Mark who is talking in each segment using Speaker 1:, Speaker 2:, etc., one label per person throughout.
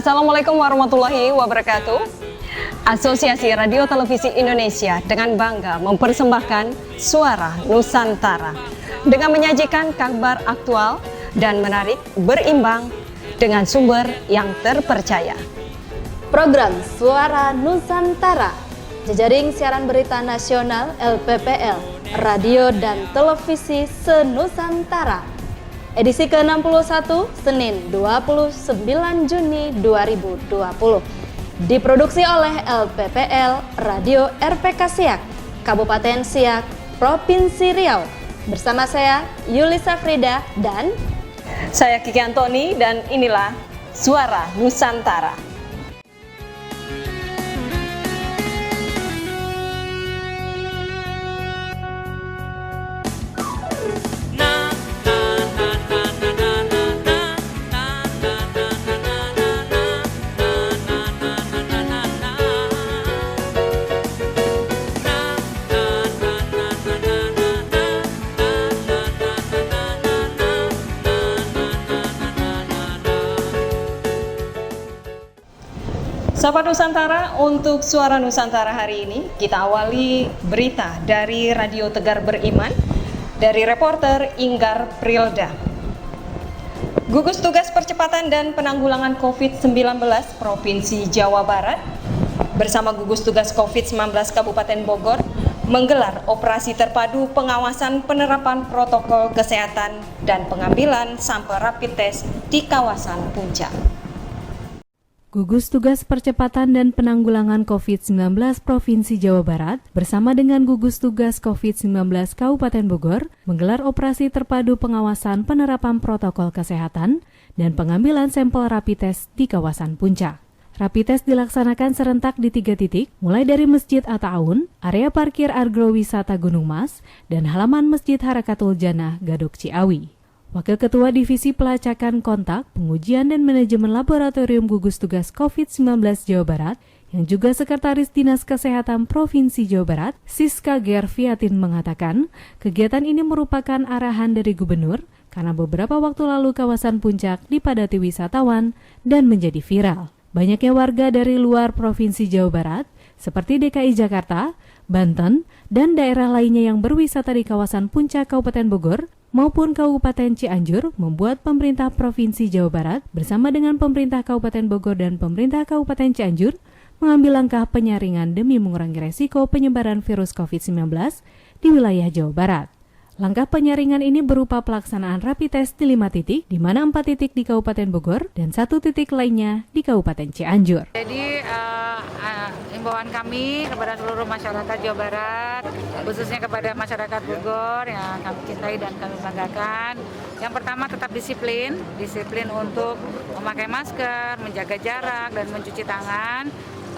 Speaker 1: Assalamualaikum warahmatullahi wabarakatuh. Asosiasi Radio Televisi Indonesia dengan bangga mempersembahkan Suara Nusantara dengan menyajikan kabar aktual dan menarik berimbang dengan sumber yang terpercaya.
Speaker 2: Program Suara Nusantara, jejaring siaran berita nasional LPPL, radio dan televisi se-Nusantara. Edisi ke-61, Senin 29 Juni 2020. Diproduksi oleh LPPL, Radio RPK Siak, Kabupaten Siak, Provinsi Riau. Bersama saya, Yulisa Frida, dan
Speaker 1: saya Kiki Antoni, dan inilah Suara Nusantara. Sahabat Nusantara, untuk Suara Nusantara hari ini kita awali berita dari Radio Tegar Beriman dari reporter Inggar Prilda. Gugus Tugas Percepatan dan Penanggulangan COVID-19 Provinsi Jawa Barat bersama Gugus Tugas COVID-19 Kabupaten Bogor menggelar operasi terpadu pengawasan penerapan protokol kesehatan dan pengambilan sampel rapid test di kawasan Puncak.
Speaker 3: Gugus Tugas Percepatan dan Penanggulangan COVID-19 Provinsi Jawa Barat bersama dengan Gugus Tugas COVID-19 Kabupaten Bogor menggelar operasi terpadu pengawasan penerapan protokol kesehatan dan pengambilan sampel rapid test di kawasan Puncak. Rapid test dilaksanakan serentak di 3 titik, mulai dari Masjid Atta-Aun, area parkir agrowisata Gunung Mas, dan halaman Masjid Harakatul Jannah Gadok Ciawi. Wakil Ketua Divisi Pelacakan Kontak, Pengujian dan Manajemen Laboratorium Gugus Tugas COVID-19 Jawa Barat, yang juga Sekretaris Dinas Kesehatan Provinsi Jawa Barat, Siska Gerviatin mengatakan, kegiatan ini merupakan arahan dari Gubernur karena beberapa waktu lalu kawasan Puncak dipadati wisatawan dan menjadi viral. Banyaknya warga dari luar Provinsi Jawa Barat, seperti DKI Jakarta, Banten, dan daerah lainnya yang berwisata di kawasan Puncak Kabupaten Bogor maupun Kabupaten Cianjur membuat pemerintah Provinsi Jawa Barat bersama dengan pemerintah Kabupaten Bogor dan pemerintah Kabupaten Cianjur mengambil langkah penyaringan demi mengurangi resiko penyebaran virus COVID-19 di wilayah Jawa Barat. Langkah penyaringan ini berupa pelaksanaan rapid test di 5 titik, di mana 4 titik di Kabupaten Bogor dan 1 titik lainnya di Kabupaten Cianjur.
Speaker 4: Jadi himbauan kami kepada seluruh masyarakat Jawa Barat, khususnya kepada masyarakat Bogor yang kami cintai dan kami banggakan. Yang pertama, tetap disiplin untuk memakai masker, menjaga jarak dan mencuci tangan.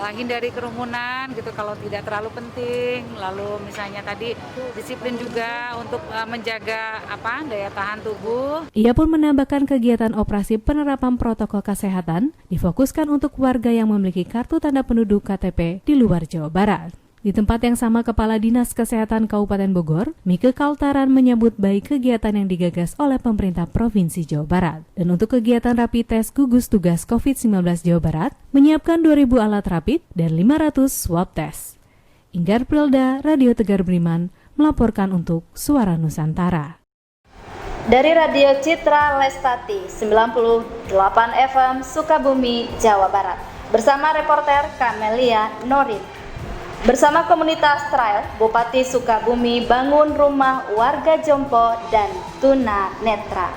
Speaker 4: Hindari kerumunan gitu kalau tidak terlalu penting. Lalu misalnya tadi disiplin juga untuk menjaga daya tahan tubuh.
Speaker 3: Ia pun menambahkan kegiatan operasi penerapan protokol kesehatan difokuskan untuk warga yang memiliki kartu tanda penduduk KTP di luar Jawa Barat. Di tempat yang sama, Kepala Dinas Kesehatan Kabupaten Bogor, Mike Kaltaran, menyambut baik kegiatan yang digagas oleh pemerintah Provinsi Jawa Barat. Dan untuk kegiatan rapid test Gugus Tugas COVID-19 Jawa Barat, menyiapkan 2.000 alat rapid dan 500 swab test. Inggar Prilda, Radio Tegar Beriman, melaporkan untuk Suara Nusantara.
Speaker 2: dari Radio Citra Lestati 98 FM Sukabumi, Jawa Barat, bersama reporter Kamelia Norin. Bersama komunitas Trail, Bupati Sukabumi bangun rumah warga jompo dan tuna netra.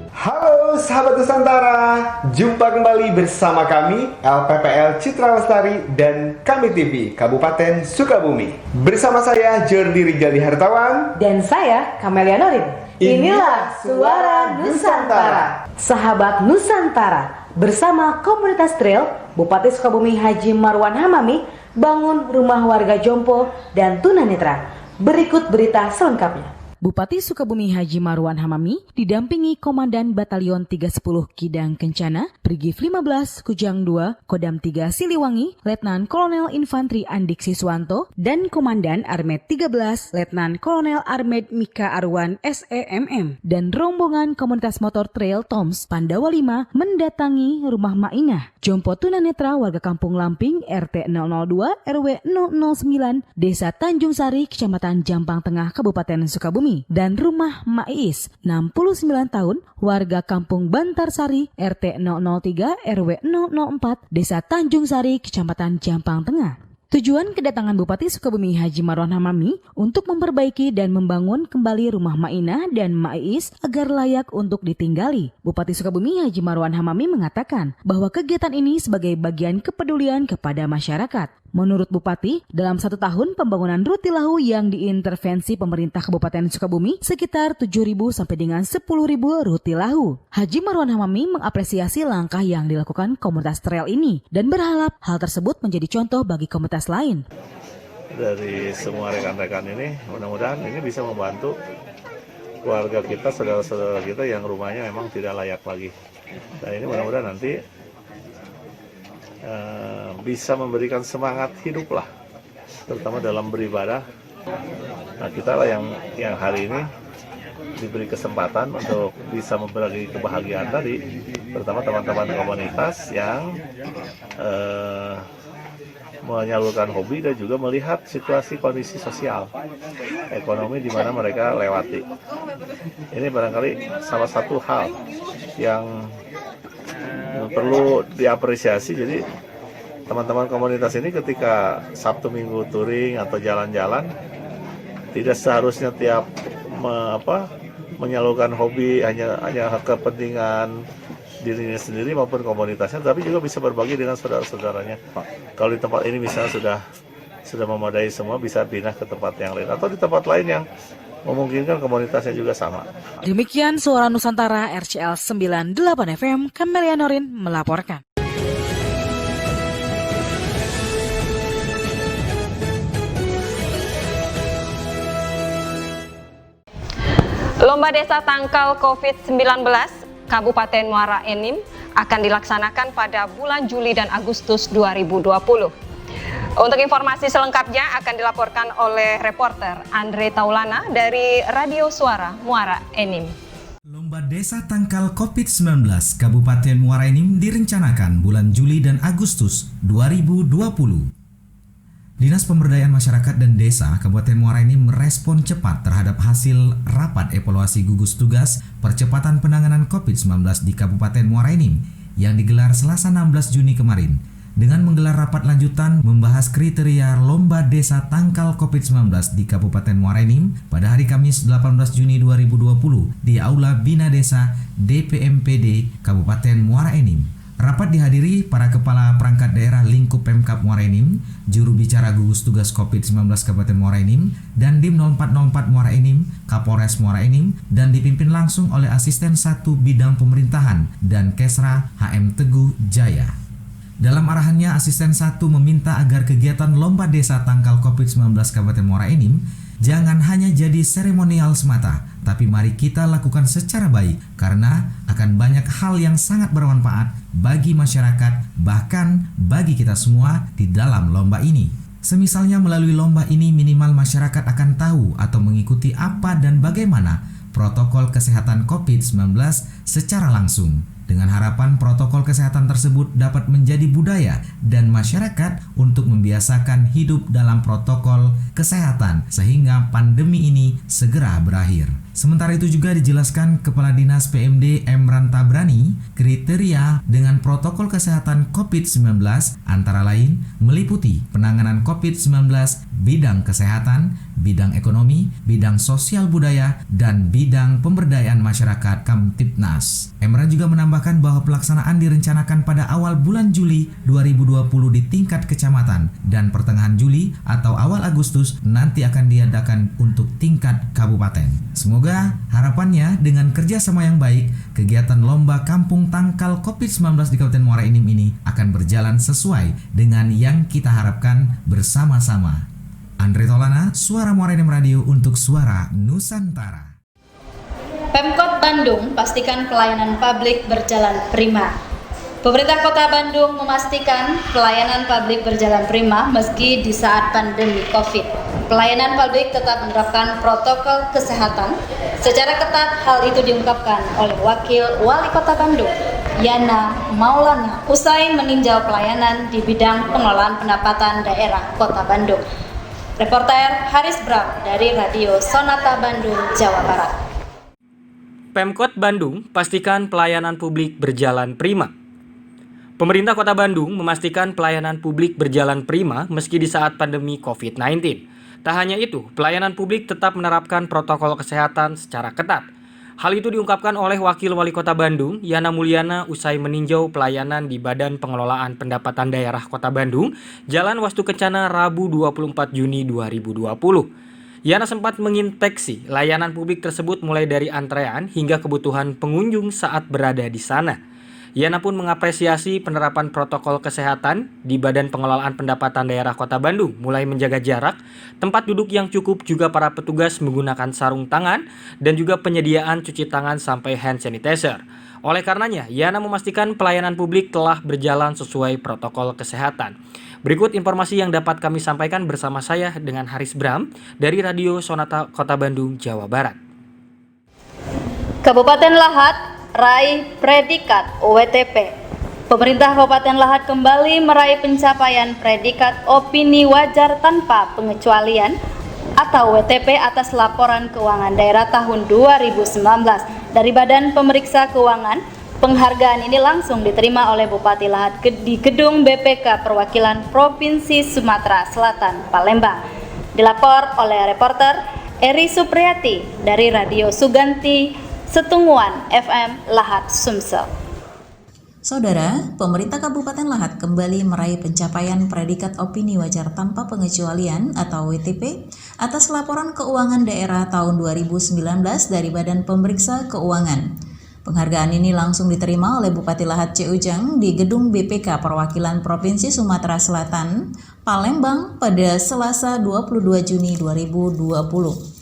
Speaker 5: Halo sahabat Nusantara, jumpa kembali bersama kami LPPL Citra Lestari dan Kami TV Kabupaten Sukabumi. Bersama saya Jordi Rijali Hartawan
Speaker 6: dan saya Kamelia Norin. Inilah Suara Nusantara. Sahabat Nusantara, bersama komunitas Trail, Bupati Sukabumi Haji Marwan Hamami bangun rumah warga jompo dan tunanetra. Berikut berita selengkapnya. Bupati Sukabumi Haji Marwan Hamami didampingi Komandan Batalion 310 Kidang Kencana, Brigif 15 Kujang 2, Kodam 3 Siliwangi, Letnan Kolonel Infantri Andik Siswanto, dan Komandan Armed 13, Letnan Kolonel Armed Mika Arwan SEMM, dan rombongan komunitas motor trail Toms Pandawa 5 mendatangi rumah Mainah, Jompo Tunanetra warga Kampung Lamping RT 002 RW 009 Desa Tanjung Sari Kecamatan Jampang Tengah Kabupaten Sukabumi, dan rumah Mais 69 tahun warga Kampung Bantarsari RT 003 RW 004 Desa Tanjung Sari Kecamatan Jampang Tengah. Tujuan kedatangan Bupati Sukabumi Haji Marwan Hamami untuk memperbaiki dan membangun kembali rumah Mainah dan Mais agar layak untuk ditinggali. Bupati Sukabumi Haji Marwan Hamami mengatakan bahwa kegiatan ini sebagai bagian kepedulian kepada masyarakat. Menurut Bupati, dalam 1 tahun pembangunan Rutilahu yang diintervensi pemerintah Kabupaten Sukabumi sekitar 7.000 sampai dengan 10.000 Rutilahu. Haji Marwan Hamami mengapresiasi langkah yang dilakukan komunitas trail ini dan berharap hal tersebut menjadi contoh bagi komunitas lain.
Speaker 7: Dari semua rekan-rekan ini, mudah-mudahan ini bisa membantu keluarga kita, saudara-saudara kita yang rumahnya memang tidak layak lagi. Dan ini mudah-mudahan nanti bisa memberikan semangat hidup lah, terutama dalam beribadah. Nah, kita lah yang hari ini diberi kesempatan untuk bisa memberi kebahagiaan tadi, terutama teman-teman komunitas yang menyalurkan hobi dan juga melihat situasi kondisi sosial ekonomi di mana mereka lewati. Ini barangkali salah satu hal yang perlu diapresiasi. Jadi teman-teman komunitas ini ketika Sabtu Minggu touring atau jalan-jalan tidak seharusnya tiap menyalurkan hobi hanya kepentingan dirinya sendiri maupun komunitasnya, tapi juga bisa berbagi dengan saudara-saudaranya. Kalau di tempat ini misalnya sudah memadai semua, bisa pindah ke tempat yang lain atau di tempat lain yang memungkinkan komunitasnya juga sama.
Speaker 6: Demikian Suara Nusantara RCL 98 FM, Kamelia Norin melaporkan.
Speaker 1: Lomba Desa Tangkal COVID-19 Kabupaten Muara Enim akan dilaksanakan pada bulan Juli dan Agustus 2020. Untuk informasi selengkapnya akan dilaporkan oleh reporter Andre Taulana dari Radio Suara Muara Enim.
Speaker 8: Lomba Desa Tangkal COVID-19 Kabupaten Muara Enim direncanakan bulan Juli dan Agustus 2020. Dinas Pemberdayaan Masyarakat dan Desa Kabupaten Muara Enim merespon cepat terhadap hasil rapat evaluasi gugus tugas percepatan penanganan COVID-19 di Kabupaten Muara Enim yang digelar Selasa 16 Juni kemarin, dengan menggelar rapat lanjutan membahas kriteria Lomba Desa Tangkal COVID-19 di Kabupaten Muara Enim pada hari Kamis 18 Juni 2020 di Aula Bina Desa DPMPD Kabupaten Muara Enim. Rapat dihadiri para kepala perangkat daerah lingkup Pemkab Muara Enim, juru bicara gugus tugas COVID-19 Kabupaten Muara Enim, dan Dim 0404 Muara Enim, Kapolres Muara Enim, dan dipimpin langsung oleh Asisten 1 Bidang Pemerintahan dan Kesra HM Teguh Jaya. Dalam arahannya, Asisten 1 meminta agar kegiatan Lomba Desa Tangkal COVID-19 Kabupaten Muara Enim jangan hanya jadi seremonial semata, tapi mari kita lakukan secara baik karena akan banyak hal yang sangat bermanfaat bagi masyarakat, bahkan bagi kita semua di dalam lomba ini. Semisalnya melalui lomba ini minimal masyarakat akan tahu atau mengikuti apa dan bagaimana protokol kesehatan COVID-19 secara langsung. Dengan harapan protokol kesehatan tersebut dapat menjadi budaya dan masyarakat untuk membiasakan hidup dalam protokol kesehatan sehingga pandemi ini segera berakhir. Sementara itu juga dijelaskan Kepala Dinas PMD Emran Tabrani, kriteria dengan protokol kesehatan COVID-19 antara lain meliputi penanganan COVID-19, bidang kesehatan, bidang ekonomi, bidang sosial budaya, dan bidang pemberdayaan masyarakat Kamtibnas. Emran juga menambahkan bahwa pelaksanaan direncanakan pada awal bulan Juli 2020 di tingkat kecamatan dan pertengahan Juli atau awal Agustus nanti akan diadakan untuk tingkat kabupaten. Semoga harapannya dengan kerjasama yang baik, kegiatan Lomba Kampung Tangkal COVID-19 di Kabupaten Muara Enim ini akan berjalan sesuai dengan yang kita harapkan bersama-sama. Andre Tolana, Suara Muara Enim Radio untuk Suara Nusantara.
Speaker 2: Pemkot Bandung pastikan pelayanan publik berjalan prima. Pemerintah Kota Bandung memastikan pelayanan publik berjalan prima meski di saat pandemi COVID. Pelayanan publik tetap menerapkan protokol kesehatan secara ketat. Hal itu diungkapkan oleh Wakil Wali Kota Bandung, Yana Maulana, usai meninjau pelayanan di bidang pengelolaan pendapatan daerah Kota Bandung. Reporter Haris Bram dari Radio Sonata Bandung, Jawa Barat.
Speaker 9: Pemkot Bandung pastikan pelayanan publik berjalan prima. Pemerintah Kota Bandung memastikan pelayanan publik berjalan prima meski di saat pandemi COVID-19. Tak hanya itu, pelayanan publik tetap menerapkan protokol kesehatan secara ketat. Hal itu diungkapkan oleh Wakil Wali Kota Bandung, Yana Mulyana, usai meninjau pelayanan di Badan Pengelolaan Pendapatan Daerah Kota Bandung, Jalan Wastu Kencana, Rabu 24 Juni 2020. Yana sempat menginspeksi layanan publik tersebut mulai dari antrean hingga kebutuhan pengunjung saat berada di sana. Yana pun mengapresiasi penerapan protokol kesehatan di Badan Pengelolaan Pendapatan Daerah Kota Bandung, mulai menjaga jarak, tempat duduk yang cukup, juga para petugas menggunakan sarung tangan, dan juga penyediaan cuci tangan sampai hand sanitizer. Oleh karenanya, Yana memastikan pelayanan publik telah berjalan sesuai protokol kesehatan. Berikut informasi yang dapat kami sampaikan bersama saya dengan Haris Bram dari Radio Sonata Kota Bandung, Jawa Barat.
Speaker 2: Kabupaten Lahat raih predikat WTP. Pemerintah Kabupaten Lahat kembali meraih pencapaian predikat opini wajar tanpa pengecualian atau WTP atas laporan keuangan daerah tahun 2019 dari Badan Pemeriksa Keuangan. Penghargaan ini langsung diterima oleh Bupati Lahat di Gedung BPK Perwakilan Provinsi Sumatera Selatan, Palembang. Dilapor oleh reporter Eri Supriyati dari Radio Suganti Setungguan FM Lahat, Sumsel.
Speaker 10: Saudara, pemerintah Kabupaten Lahat kembali meraih pencapaian predikat opini wajar tanpa pengecualian atau WTP atas laporan keuangan daerah tahun 2019 dari Badan Pemeriksa Keuangan. Penghargaan ini langsung diterima oleh Bupati Lahat C. Ujang di Gedung BPK Perwakilan Provinsi Sumatera Selatan, Palembang pada Selasa 22 Juni 2020.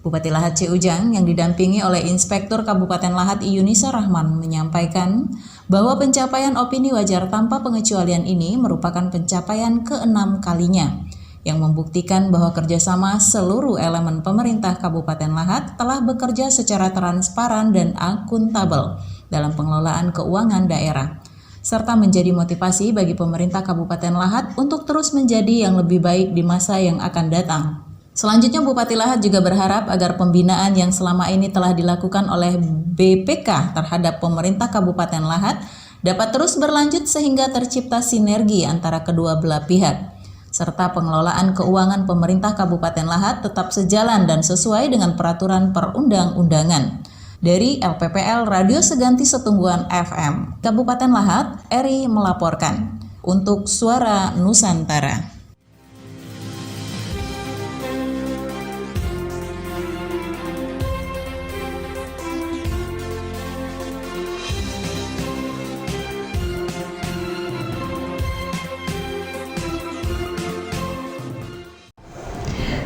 Speaker 10: Bupati Lahat C. Ujang yang didampingi oleh Inspektur Kabupaten Lahat Yunisa Rahman menyampaikan bahwa pencapaian opini wajar tanpa pengecualian ini merupakan pencapaian ke-6 kalinya yang membuktikan bahwa kerjasama seluruh elemen pemerintah Kabupaten Lahat telah bekerja secara transparan dan akuntabel dalam pengelolaan keuangan daerah, serta menjadi motivasi bagi pemerintah Kabupaten Lahat untuk terus menjadi yang lebih baik di masa yang akan datang. Selanjutnya, Bupati Lahat juga berharap agar pembinaan yang selama ini telah dilakukan oleh BPK terhadap pemerintah Kabupaten Lahat dapat terus berlanjut sehingga tercipta sinergi antara kedua belah pihak, serta pengelolaan keuangan pemerintah Kabupaten Lahat tetap sejalan dan sesuai dengan peraturan perundang-undangan. Dari LPPL Radio Seganti Setungguan FM, Kabupaten Lahat, Eri melaporkan untuk Suara Nusantara.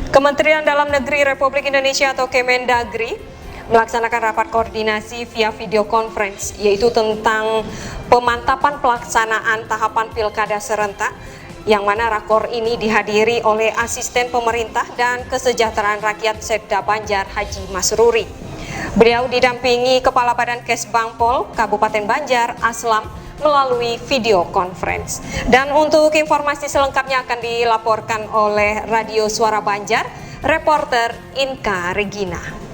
Speaker 1: Kementerian Dalam Negeri Republik Indonesia atau Kemendagri melaksanakan rapat koordinasi via video conference, yaitu tentang pemantapan pelaksanaan tahapan pilkada serentak, yang mana rakor ini dihadiri oleh Asisten Pemerintah dan Kesejahteraan Rakyat Setda Banjar Haji Masruri. Beliau didampingi Kepala Badan Kesbangpol Kabupaten Banjar Aslam melalui video conference. Dan untuk informasi selengkapnya akan dilaporkan oleh Radio Suara Banjar, reporter Inka Regina.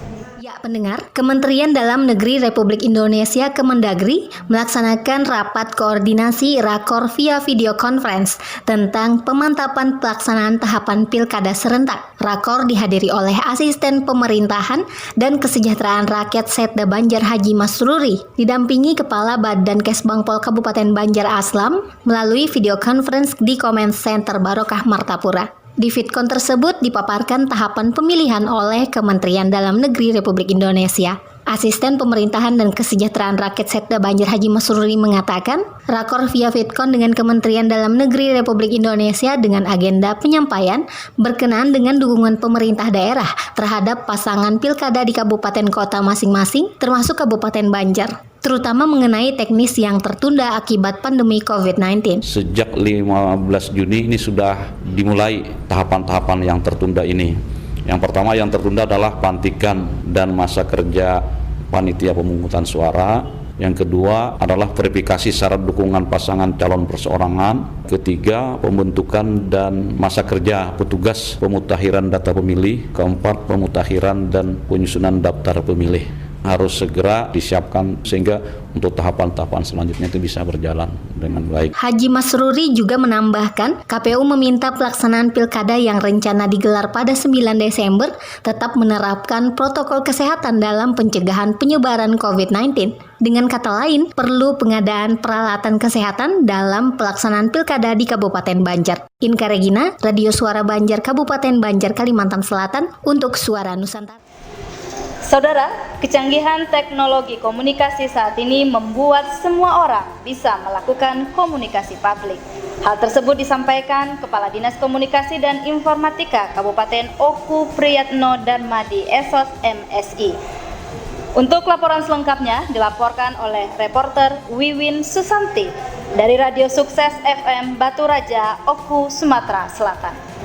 Speaker 11: Ya pendengar, Kementerian Dalam Negeri Republik Indonesia Kemendagri melaksanakan rapat koordinasi rakor via video conference tentang pemantapan pelaksanaan tahapan pilkada serentak. Rakor dihadiri oleh Asisten Pemerintahan dan Kesejahteraan Rakyat Setda Banjar Haji Masruri, didampingi Kepala Badan Kesbangpol Kabupaten Banjar Aslam melalui video conference di Comment Center Barokah Martapura. Di VidCon tersebut dipaparkan tahapan pemilihan oleh Kementerian Dalam Negeri Republik Indonesia. Asisten Pemerintahan dan Kesejahteraan Rakyat Setda Banjar Haji Masruri mengatakan, rakor via Vidcon dengan Kementerian Dalam Negeri Republik Indonesia dengan agenda penyampaian berkenaan dengan dukungan pemerintah daerah terhadap pasangan pilkada di kabupaten kota masing-masing, termasuk Kabupaten Banjar, terutama mengenai teknis yang tertunda akibat pandemi COVID-19.
Speaker 12: Sejak 15 Juni ini sudah dimulai tahapan-tahapan yang tertunda ini. Yang pertama yang tertunda adalah pelantikan dan masa kerja panitia pemungutan suara. Yang kedua adalah verifikasi syarat dukungan pasangan calon perseorangan. Ketiga, pembentukan dan masa kerja petugas pemutakhiran data pemilih. Keempat, pemutakhiran dan penyusunan daftar pemilih. Harus segera disiapkan sehingga untuk tahapan-tahapan selanjutnya itu bisa berjalan dengan baik.
Speaker 11: Haji Masruri juga menambahkan, KPU meminta pelaksanaan pilkada yang rencana digelar pada 9 Desember tetap menerapkan protokol kesehatan dalam pencegahan penyebaran COVID-19. Dengan kata lain, perlu pengadaan peralatan kesehatan dalam pelaksanaan pilkada di Kabupaten Banjar. Inka Regina, Radio Suara Banjar, Kabupaten Banjar, Kalimantan Selatan, untuk Suara Nusantara.
Speaker 2: Saudara, kecanggihan teknologi komunikasi saat ini membuat semua orang bisa melakukan komunikasi publik. Hal tersebut disampaikan Kepala Dinas Komunikasi dan Informatika Kabupaten Oku Priyatno Darmadi Esos MSI. Untuk laporan selengkapnya dilaporkan oleh reporter Wiwin Susanti dari Radio Sukses FM Batu Raja, Oku, Sumatera Selatan.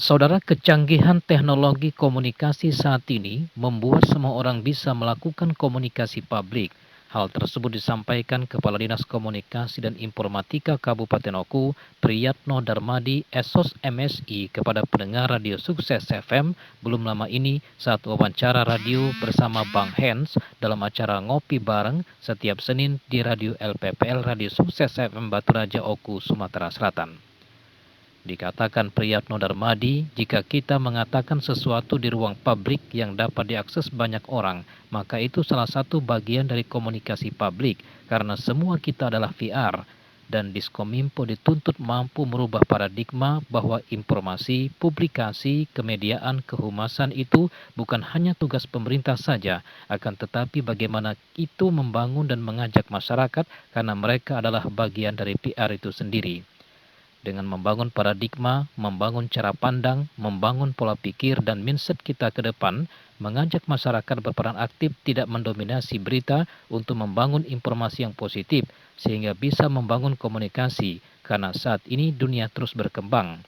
Speaker 13: Saudara, kecanggihan teknologi komunikasi saat ini membuat semua orang bisa melakukan komunikasi publik. Hal tersebut disampaikan Kepala Dinas Komunikasi dan Informatika Kabupaten Oku, Priyatno Darmadi Esos MSI kepada pendengar Radio Sukses FM belum lama ini saat wawancara radio bersama Bang Hens dalam acara Ngopi Bareng setiap Senin di Radio LPPL Radio Sukses FM Batu Raja Oku, Sumatera Selatan. Dikatakan Priyatno Darmadi, jika kita mengatakan sesuatu di ruang publik yang dapat diakses banyak orang, maka itu salah satu bagian dari komunikasi publik, karena semua kita adalah VR. Dan Diskominfo dituntut mampu merubah paradigma bahwa informasi, publikasi, kemediaan, kehumasan itu bukan hanya tugas pemerintah saja, akan tetapi bagaimana itu membangun dan mengajak masyarakat, karena mereka adalah bagian dari PR itu sendiri. Dengan membangun paradigma, membangun cara pandang, membangun pola pikir dan mindset kita ke depan, mengajak masyarakat berperan aktif tidak mendominasi berita untuk membangun informasi yang positif, sehingga bisa membangun komunikasi, karena saat ini dunia terus berkembang.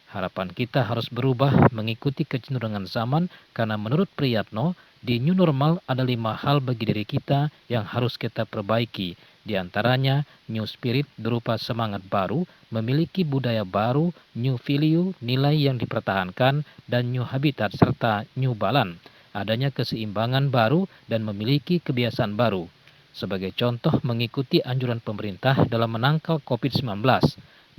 Speaker 13: Harapan kita harus berubah mengikuti kecenderungan zaman, karena menurut Priyatno, di new normal ada 5 hal bagi diri kita yang harus kita perbaiki. Di antaranya, new spirit berupa semangat baru, memiliki budaya baru, new value, nilai yang dipertahankan, dan new habitat serta new balance. Adanya keseimbangan baru dan memiliki kebiasaan baru. Sebagai contoh mengikuti anjuran pemerintah dalam menangkal COVID-19.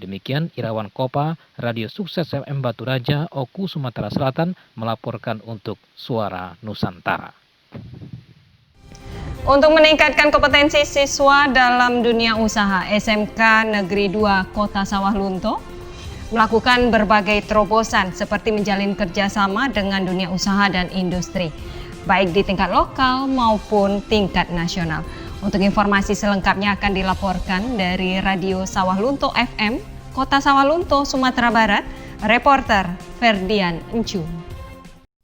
Speaker 13: Demikian Irawan Kopa, Radio Sukses FM Batu Raja, Oku, Sumatera Selatan melaporkan untuk Suara Nusantara.
Speaker 1: Untuk meningkatkan kompetensi siswa dalam dunia usaha, SMK Negeri 2 Kota Sawah Lunto melakukan berbagai terobosan seperti menjalin kerjasama dengan dunia usaha dan industri, baik di tingkat lokal maupun tingkat nasional. Untuk informasi selengkapnya akan dilaporkan dari Radio Sawah Lunto FM, Kota Sawah Lunto, Sumatera Barat, reporter Ferdian Encu.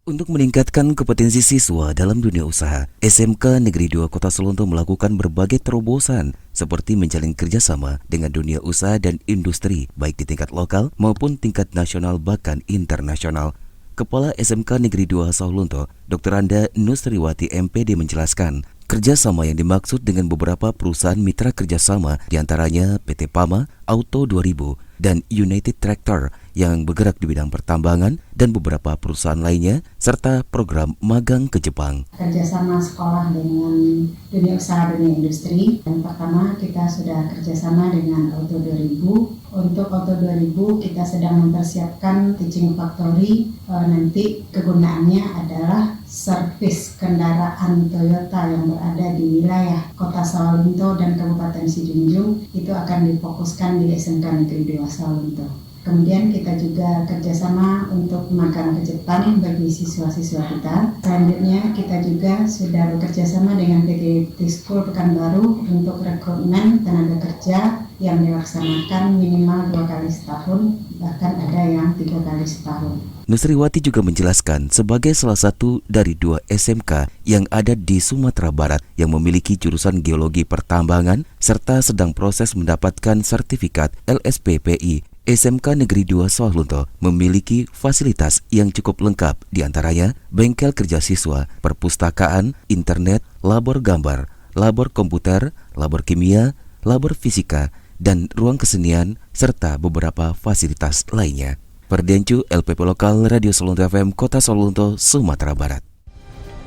Speaker 14: Untuk meningkatkan kompetensi siswa dalam dunia usaha, SMK Negeri 2 Kota Sawah Lunto melakukan berbagai terobosan seperti menjalin kerjasama dengan dunia usaha dan industri baik di tingkat lokal maupun tingkat nasional bahkan internasional. Kepala SMK Negeri 2 Sawah Lunto, Dr. Anda Nusriwati MPD menjelaskan, kerjasama yang dimaksud dengan beberapa perusahaan mitra kerjasama diantaranya PT Pama, Auto 2000, dan United Tractor yang bergerak di bidang pertambangan dan beberapa perusahaan lainnya, serta program magang ke Jepang.
Speaker 15: Kerjasama sekolah dengan dunia usaha, dunia industri. Yang pertama kita sudah kerjasama dengan Auto 2000. Untuk Auto 2000 kita sedang mempersiapkan teaching factory. Nanti kegunaannya adalah servis kendaraan Toyota yang berada di wilayah Kota Sawah Lunto dan Kabupaten Sijunjung. Itu akan difokuskan di SMK Negeri 2 Sawah Lunto. Kemudian kita juga kerjasama untuk makanan kejutan bagi siswa-siswa kita. Selanjutnya kita juga sudah bekerjasama dengan PT School Pekanbaru untuk rekrutmen tenaga kerja yang dilaksanakan minimal 2 kali setahun, bahkan ada yang 3 kali setahun.
Speaker 14: Nusriwati juga menjelaskan sebagai salah satu dari 2 SMK yang ada di Sumatera Barat yang memiliki jurusan geologi pertambangan serta sedang proses mendapatkan sertifikat LSPPI. SMK Negeri 2 Sawalunto memiliki fasilitas yang cukup lengkap, diantaranya bengkel kerja siswa, perpustakaan, internet, labor gambar, labor komputer, labor kimia, labor fisika, dan ruang kesenian, serta beberapa fasilitas lainnya. Perdencu LPP Lokal Radio Sawalunto FM Kota Sawalunto, Sumatera Barat.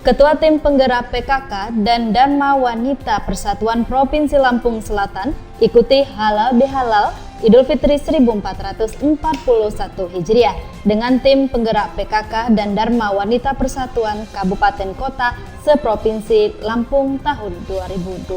Speaker 2: Ketua Tim Penggerak PKK dan Dharma Wanita Persatuan Provinsi Lampung Selatan ikuti Halal Bihalal Idul Fitri 1441 Hijriah dengan tim penggerak PKK dan Dharma Wanita Persatuan Kabupaten Kota seprovinsi Lampung tahun 2020.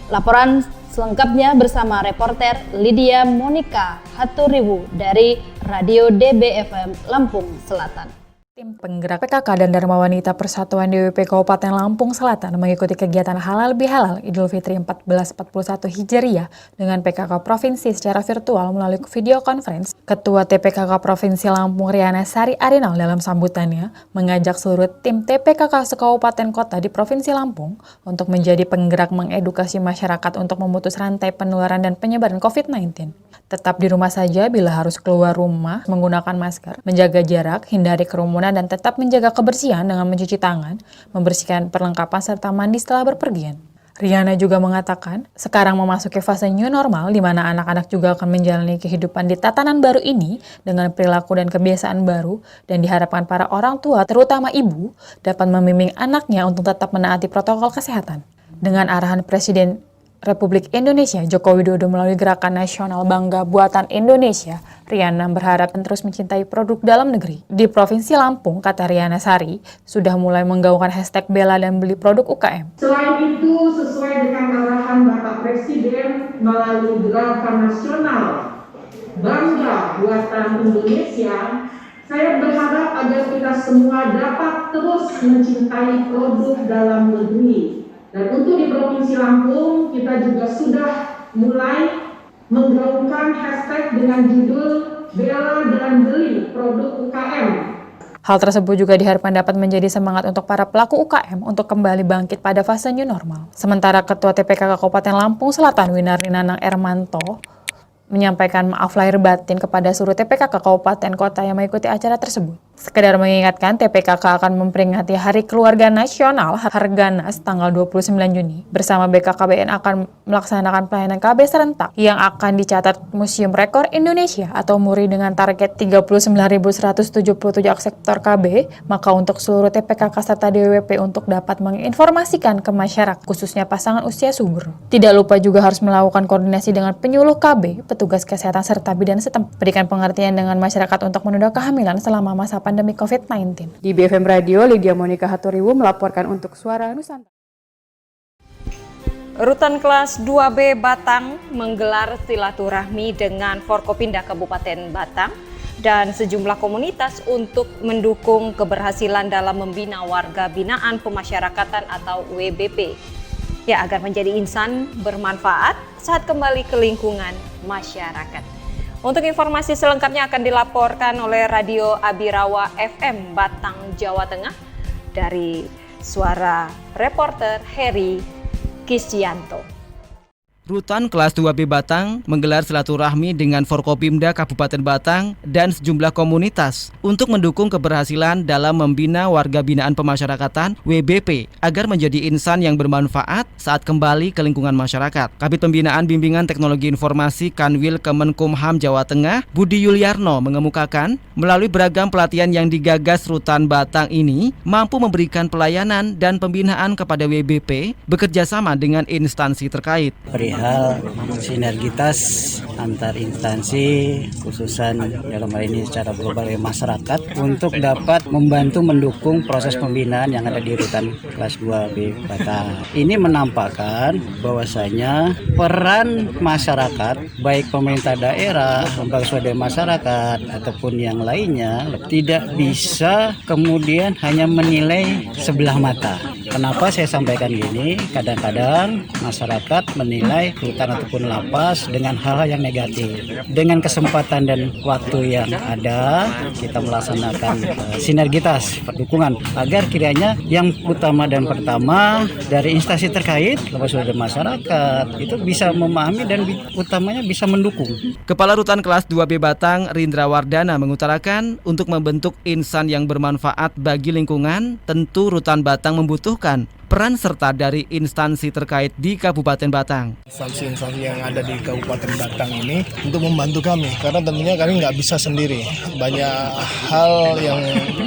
Speaker 2: Laporan selengkapnya bersama reporter Lydia Monica Haturiwu dari Radio DBFM Lampung Selatan.
Speaker 16: Tim penggerak PKK dan Dharma Wanita Persatuan DWP Kabupaten Lampung Selatan mengikuti kegiatan Halal Bihalal Idul Fitri 1441 Hijriah dengan PKK Provinsi secara virtual melalui video conference. Ketua TPKK Provinsi Lampung Riana Sari Arinal dalam sambutannya mengajak seluruh tim TPKK se-Kabupaten Kota di Provinsi Lampung untuk menjadi penggerak mengedukasi masyarakat untuk memutus rantai penularan dan penyebaran COVID-19. Tetap di rumah saja bila harus keluar rumah, menggunakan masker, menjaga jarak, hindari kerumunan, dan tetap menjaga kebersihan dengan mencuci tangan, membersihkan perlengkapan, serta mandi setelah berpergian. Riana juga mengatakan, sekarang memasuki fase new normal di mana anak-anak juga akan menjalani kehidupan di tatanan baru ini dengan perilaku dan kebiasaan baru, dan diharapkan para orang tua, terutama ibu, dapat membimbing anaknya untuk tetap menaati protokol kesehatan. Dengan arahan Presiden Republik Indonesia Joko Widodo melalui Gerakan Nasional Bangga Buatan Indonesia, Riana berharap terus mencintai produk dalam negeri. Di Provinsi Lampung, kata Riana Sari, sudah mulai menggaungkan hashtag bela dan beli produk UKM.
Speaker 17: Selain itu, sesuai dengan arahan Bapak Presiden melalui Gerakan Nasional Bangga Buatan Indonesia, saya berharap agar kita semua dapat terus mencintai produk dalam negeri. Dan untuk di Provinsi Lampung, kita juga sudah mulai menggaungkan hashtag dengan judul Bela dan Beli Produk UKM.
Speaker 16: Hal tersebut juga diharapkan dapat menjadi semangat untuk para pelaku UKM untuk kembali bangkit pada fase new normal. Sementara Ketua TPKK Kabupaten Lampung Selatan Winarni Nanang Ermanto menyampaikan maaf lahir batin kepada seluruh TPKK Kabupaten Kota yang mengikuti acara tersebut. Sekedar mengingatkan, TPKK akan memperingati Hari Keluarga Nasional Harganas tanggal 29 Juni. Bersama BKKBN akan melaksanakan pelayanan KB serentak yang akan dicatat Museum Rekor Indonesia atau MURI dengan target 39.177 akseptor KB, maka untuk seluruh TPKK serta DWP untuk dapat menginformasikan ke masyarakat, khususnya pasangan usia subur. Tidak lupa juga harus melakukan koordinasi dengan penyuluh KB, petugas kesehatan serta bidan setempat. Berikan pengertian dengan masyarakat untuk menunda kehamilan selama masa pandemi COVID-19. Di BFM Radio, Lydia Monica Haturiwu melaporkan untuk Suara Nusantara.
Speaker 1: Rutan kelas 2B Batang menggelar silaturahmi dengan Forkopimda Kabupaten Batang dan sejumlah komunitas untuk mendukung keberhasilan dalam membina warga binaan pemasyarakatan atau WBP. Ya, agar menjadi insan bermanfaat saat kembali ke lingkungan masyarakat. Untuk informasi selengkapnya akan dilaporkan oleh Radio Abirawa FM Batang, Jawa Tengah dari suara reporter Heri Kisyanto.
Speaker 18: Rutan kelas 2B Batang menggelar silaturahmi dengan Forkopimda Kabupaten Batang dan sejumlah komunitas untuk mendukung keberhasilan dalam membina warga binaan pemasyarakatan WBP agar menjadi insan yang bermanfaat saat kembali ke lingkungan masyarakat. Kabid Pembinaan Bimbingan Teknologi Informasi Kanwil Kemenkumham Jawa Tengah, Budi Yuliarno mengemukakan melalui beragam pelatihan yang digagas Rutan Batang ini mampu memberikan pelayanan dan pembinaan kepada WBP bekerjasama dengan instansi terkait.
Speaker 19: perihal sinergitas antar instansi, khususan dalam hal ini secara global masyarakat, untuk dapat membantu mendukung proses pembinaan yang ada di rutan kelas 2B Batang. Ini menampakkan bahwasanya peran masyarakat, baik pemerintah daerah, lembaga swadaya masyarakat ataupun yang lainnya, tidak bisa kemudian hanya menilai sebelah mata. Kenapa saya sampaikan gini? Kadang-kadang masyarakat menilai rutan ataupun lapas dengan hal-hal yang negatif. Dengan kesempatan dan waktu yang ada, kita melaksanakan sinergitas dukungan agar kiranya yang utama dan pertama dari instansi terkait, lembaga swadaya masyarakat, itu bisa memahami dan utamanya bisa mendukung.
Speaker 18: Kepala Rutan Kelas 2B Batang, Rindra Wardana, mengutarakan untuk membentuk insan yang bermanfaat bagi lingkungan, tentu Rutan Batang membutuhkan peran serta dari instansi terkait di Kabupaten Batang.
Speaker 20: Instansi-instansi yang ada di Kabupaten Batang ini untuk membantu kami, karena tentunya kami nggak bisa sendiri. Banyak hal yang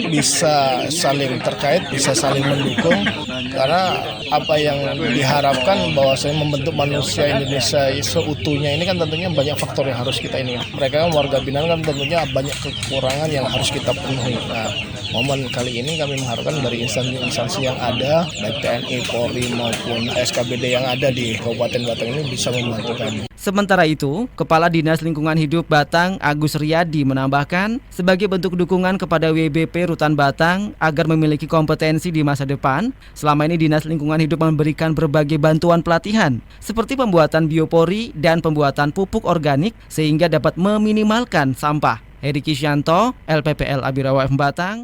Speaker 20: bisa saling terkait, bisa saling mendukung, karena apa yang diharapkan bahwa saya membentuk manusia Indonesia seutuhnya ini kan tentunya banyak faktor yang harus kita ini. Mereka kan warga binaan kan tentunya banyak kekurangan yang harus kita penuhi. Nah, momen kali ini kami mengharapkan dari instansi-instansi yang ada, baik TNI, Polri maupun SKBD yang ada di Kabupaten Batang ini bisa membantu kami.
Speaker 18: Sementara itu, Kepala Dinas Lingkungan Hidup Batang, Agus Riyadi, menambahkan sebagai bentuk dukungan kepada WBP Rutan Batang agar memiliki kompetensi di masa depan, selama ini Dinas Lingkungan Hidup memberikan berbagai bantuan pelatihan seperti pembuatan biopori dan pembuatan pupuk organik sehingga dapat meminimalkan sampah. Heri Kisyanto, LPPL Abirawa FM Batang.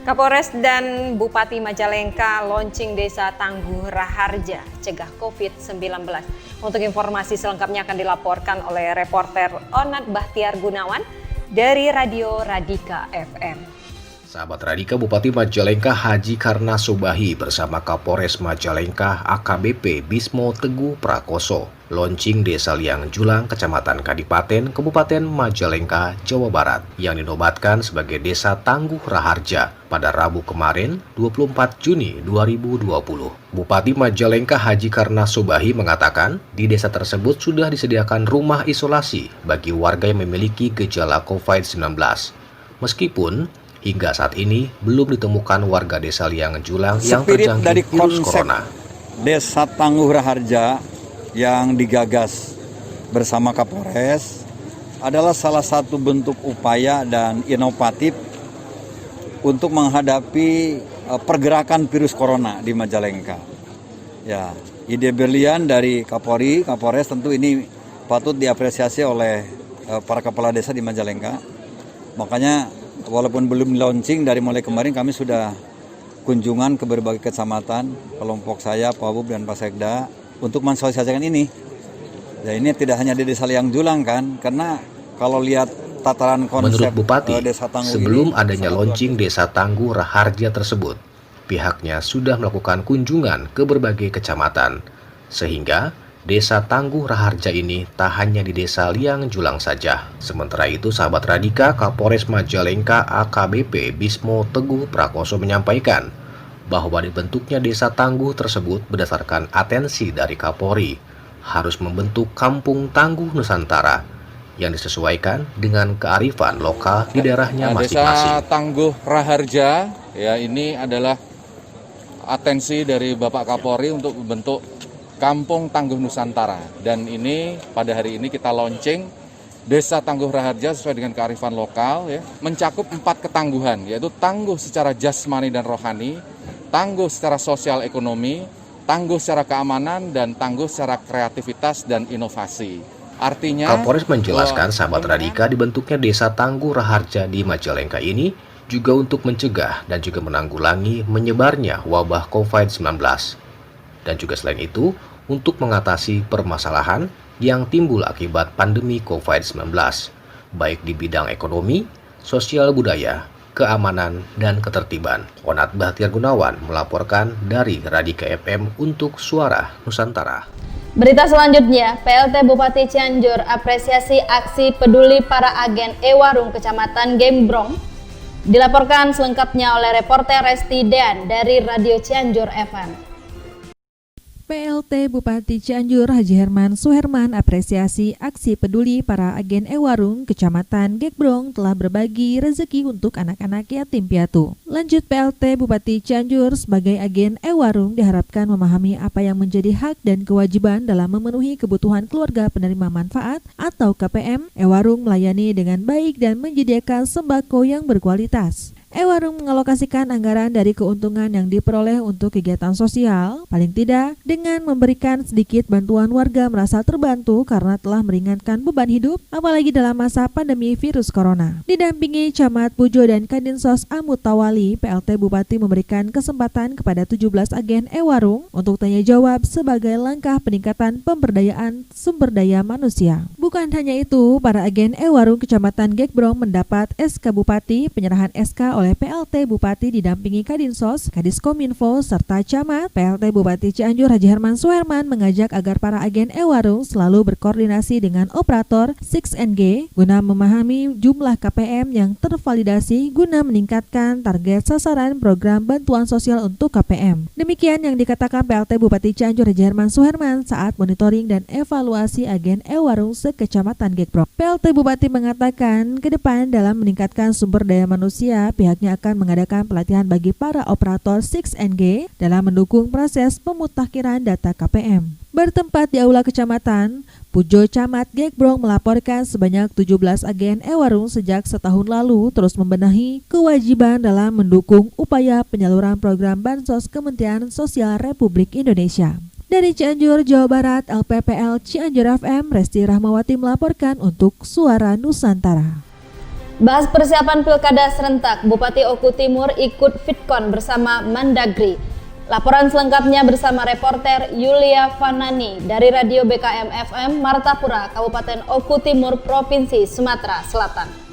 Speaker 1: Kapolres dan Bupati Majalengka launching Desa Tangguh Raharja cegah COVID-19. Untuk informasi selengkapnya akan dilaporkan oleh reporter Onat Bahtiar Gunawan dari Radio Radika FM.
Speaker 21: Sahabat Radika, Bupati Majalengka Haji Karna Subahi bersama Kapolres Majalengka AKBP Bismo Teguh Prakoso launching Desa Liang Julang, Kecamatan Kadipaten, Kabupaten Majalengka, Jawa Barat yang dinobatkan sebagai Desa Tangguh Raharja pada Rabu kemarin 24 Juni 2020. Bupati Majalengka Haji Karna Subahi mengatakan di desa tersebut sudah disediakan rumah isolasi bagi warga yang memiliki gejala COVID-19. Meskipun hingga saat ini belum ditemukan warga desa Liang Julang yang terjangkit virus corona.
Speaker 22: Desa Tangguh Raharja yang digagas bersama Kapolres adalah salah satu bentuk upaya dan inovatif untuk menghadapi pergerakan virus corona di Majalengka. Ya, ide brilian dari Kapolres tentu ini patut diapresiasi oleh para kepala desa di Majalengka. Makanya walaupun belum launching, dari mulai kemarin kami sudah kunjungan ke berbagai kecamatan, kelompok saya, Pak Bub dan Pak Sekda, untuk mensosialisasikan ini. Ya, ini tidak hanya di Desa Liang Julang kan, karena kalau lihat tataran konsep
Speaker 21: menurut Bupati,
Speaker 22: Desa Tangguh
Speaker 21: sebelum
Speaker 22: ini,
Speaker 21: adanya launching Desa Tangguh Raharja tersebut, pihaknya sudah melakukan kunjungan ke berbagai kecamatan, sehingga Desa Tangguh Raharja ini tak hanya di Desa Liang Julang saja. Sementara itu, sahabat Radika, Kapolres Majalengka AKBP Bismo Teguh Prakoso menyampaikan bahwa dibentuknya Desa Tangguh tersebut berdasarkan atensi dari Kapolri harus membentuk Kampung Tangguh Nusantara yang disesuaikan dengan kearifan lokal di daerahnya masing-masing.
Speaker 23: Desa Tangguh Raharja ya, ini adalah atensi dari Bapak Kapolri untuk membentuk Kampung Tangguh Nusantara, dan ini pada hari ini kita launching Desa Tangguh Raharja sesuai dengan kearifan lokal ya, mencakup 4 ketangguhan, yaitu tangguh secara jasmani dan rohani, tangguh secara sosial ekonomi, tangguh secara keamanan, dan tangguh secara kreativitas dan inovasi. Artinya,
Speaker 21: Kapolres menjelaskan sahabat Radika, dibentuknya Desa Tangguh Raharja di Majalengka ini juga untuk mencegah dan juga menanggulangi menyebarnya wabah COVID-19. Dan juga selain itu, untuk mengatasi permasalahan yang timbul akibat pandemi COVID-19, baik di bidang ekonomi, sosial budaya, keamanan, dan ketertiban. Onat Bahtiar Gunawan melaporkan dari Radika FM untuk Suara Nusantara.
Speaker 2: Berita selanjutnya, PLT Bupati Cianjur apresiasi aksi peduli para agen e-warung Kecamatan Gembrong. Dilaporkan selengkapnya oleh reporter Resti Dean dari Radio Cianjur FM.
Speaker 3: PLT Bupati Cianjur Haji Herman Suherman apresiasi aksi peduli para agen e-warung Kecamatan Gembrong telah berbagi rezeki untuk anak-anak yatim piatu. Lanjut, PLT Bupati Cianjur sebagai agen e-warung diharapkan memahami apa yang menjadi hak dan kewajiban dalam memenuhi kebutuhan keluarga penerima manfaat atau KPM. E-warung melayani dengan baik dan menyediakan sembako yang berkualitas. E-warung mengalokasikan anggaran dari keuntungan yang diperoleh untuk kegiatan sosial, paling tidak dengan memberikan sedikit bantuan warga merasa terbantu karena telah meringankan beban hidup, apalagi dalam masa pandemi virus corona. Didampingi Camat Pujo dan Kadinsos Amut Tawali, PLT Bupati memberikan kesempatan kepada 17 agen e-warung untuk tanya jawab sebagai langkah peningkatan pemberdayaan sumber daya manusia. Bukan hanya itu, para agen e-warung Kecamatan Gembrong mendapat SK Bupati, penyerahan SK oleh PLT Bupati didampingi Kadinsos, Kadiskominfo, serta Camat. PLT Bupati Cianjur Haji Herman Suherman mengajak agar para agen e-warung selalu berkoordinasi dengan operator 6NG guna memahami jumlah KPM yang tervalidasi guna meningkatkan target sasaran program bantuan sosial untuk KPM. Demikian yang dikatakan PLT Bupati Cianjur Haji Herman Suherman saat monitoring dan evaluasi agen e-warung se-Kecamatan Gembrong. PLT Bupati mengatakan ke depan dalam meningkatkan sumber daya manusia, pihaknya akan mengadakan pelatihan bagi para operator 6NG dalam mendukung proses pemutakhiran data KPM. Bertempat di Aula Kecamatan, Pujo Camat Gembrong melaporkan sebanyak 17 agen e-warung sejak setahun lalu terus membenahi kewajiban dalam mendukung upaya penyaluran program Bansos Kementerian Sosial Republik Indonesia. Dari Cianjur, Jawa Barat, LPPL Cianjur FM, Resti Rahmawati melaporkan untuk Suara Nusantara.
Speaker 2: Bahas persiapan Pilkada serentak, Bupati Oku Timur ikut Fitcon bersama Mendagri. Laporan selengkapnya bersama reporter Yulia Fanani dari Radio BKM FM Martapura, Kabupaten Oku Timur, Provinsi Sumatera Selatan.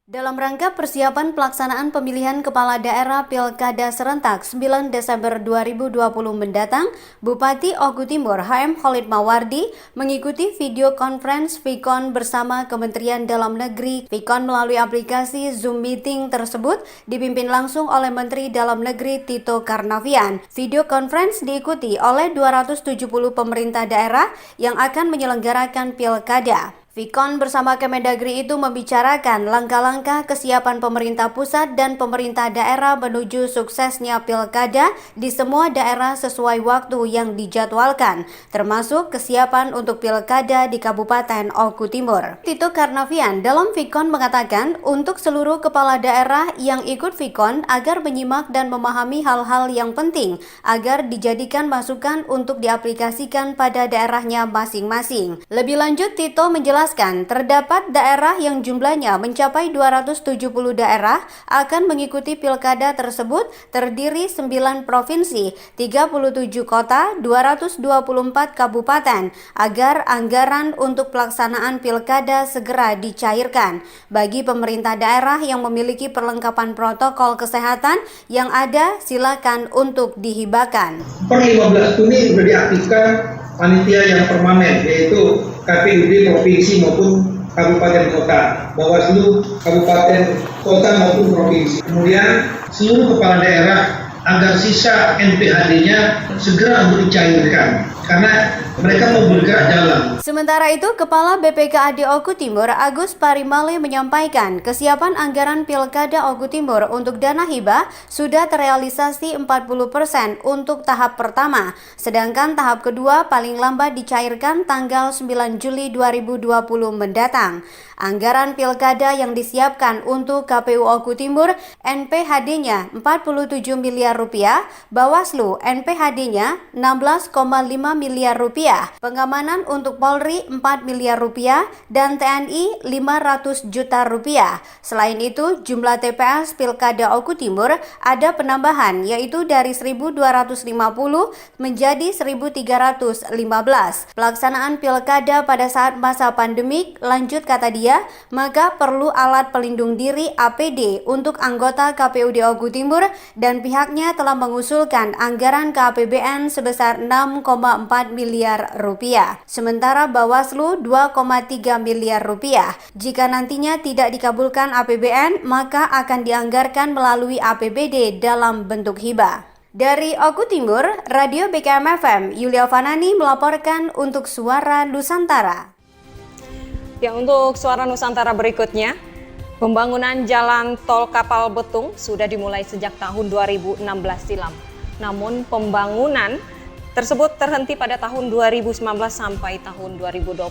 Speaker 2: Dalam rangka persiapan pelaksanaan pemilihan kepala daerah Pilkada serentak 9 Desember 2020 mendatang, Bupati Oku Timur HM Khalid Mawardi mengikuti video conference Fitcon bersama Kementerian Dalam Negeri. Fitcon melalui aplikasi Zoom Meeting tersebut dipimpin langsung oleh Menteri Dalam Negeri Tito Karnavian. Video conference diikuti oleh 270 pemerintah daerah yang akan menyelenggarakan Pilkada. Fitcon bersama Kemendagri itu membicarakan langkah-langkah kesiapan pemerintah pusat dan pemerintah daerah menuju suksesnya Pilkada di semua daerah sesuai waktu yang dijadwalkan, termasuk kesiapan untuk Pilkada di Kabupaten Oku Timur. Tito Karnavian dalam Fitcon mengatakan untuk seluruh kepala daerah yang ikut Fitcon agar menyimak dan memahami hal-hal yang penting agar dijadikan masukan untuk diaplikasikan pada daerahnya masing-masing. Lebih lanjut, Tito menjelaskan terdapat daerah yang jumlahnya mencapai 270 daerah akan mengikuti pilkada tersebut, terdiri 9 provinsi, 37 kota, 224 kabupaten, agar anggaran untuk pelaksanaan pilkada segera dicairkan. Bagi pemerintah daerah yang memiliki perlengkapan protokol kesehatan yang ada, silakan untuk dihibahkan.
Speaker 4: Per 15 Juni sudah diaktifkan panitia yang permanen, yaitu KPUD provinsi maupun kabupaten kota, Bawaslu kabupaten kota maupun provinsi. Kemudian seluruh kepala daerah agar sisa NPHD-nya segera untuk dicairkan karena mereka mau bergerak jalan.
Speaker 2: Sementara itu, Kepala BPKAD Oku Timur Agus Parimale menyampaikan kesiapan anggaran Pilkada Oku Timur untuk dana hibah sudah terrealisasi 40% untuk tahap pertama, sedangkan tahap kedua paling lambat dicairkan tanggal 9 Juli 2020 mendatang. Anggaran Pilkada yang disiapkan untuk KPU Oku Timur NPHD-nya 47 miliar rupiah, Bawaslu NPHD-nya 16,5 miliar rupiah,
Speaker 5: rupiah, pengamanan untuk Polri 4 miliar rupiah, dan TNI 500 juta rupiah. Selain itu, jumlah TPS Pilkada Oku Timur ada penambahan, yaitu dari 1.250 menjadi 1.315. Pelaksanaan pilkada pada saat masa pandemik, lanjut kata dia, maka perlu alat pelindung diri APD untuk anggota KPUD Oku Timur dan pihaknya telah mengusulkan anggaran ke APBN sebesar 6,4 miliar rupiah. Sementara Bawaslu 2,3 miliar rupiah. Jika nantinya tidak dikabulkan APBN, maka akan dianggarkan melalui APBD dalam bentuk hibah. Dari Oku Timur, Radio BKM FM, Yulia Fanani melaporkan untuk Suara Nusantara.
Speaker 1: Ya, untuk Suara Nusantara berikutnya, pembangunan jalan tol Kapal Betung sudah dimulai sejak tahun 2016 silam. Namun pembangunan tersebut terhenti pada tahun 2019 sampai tahun 2020.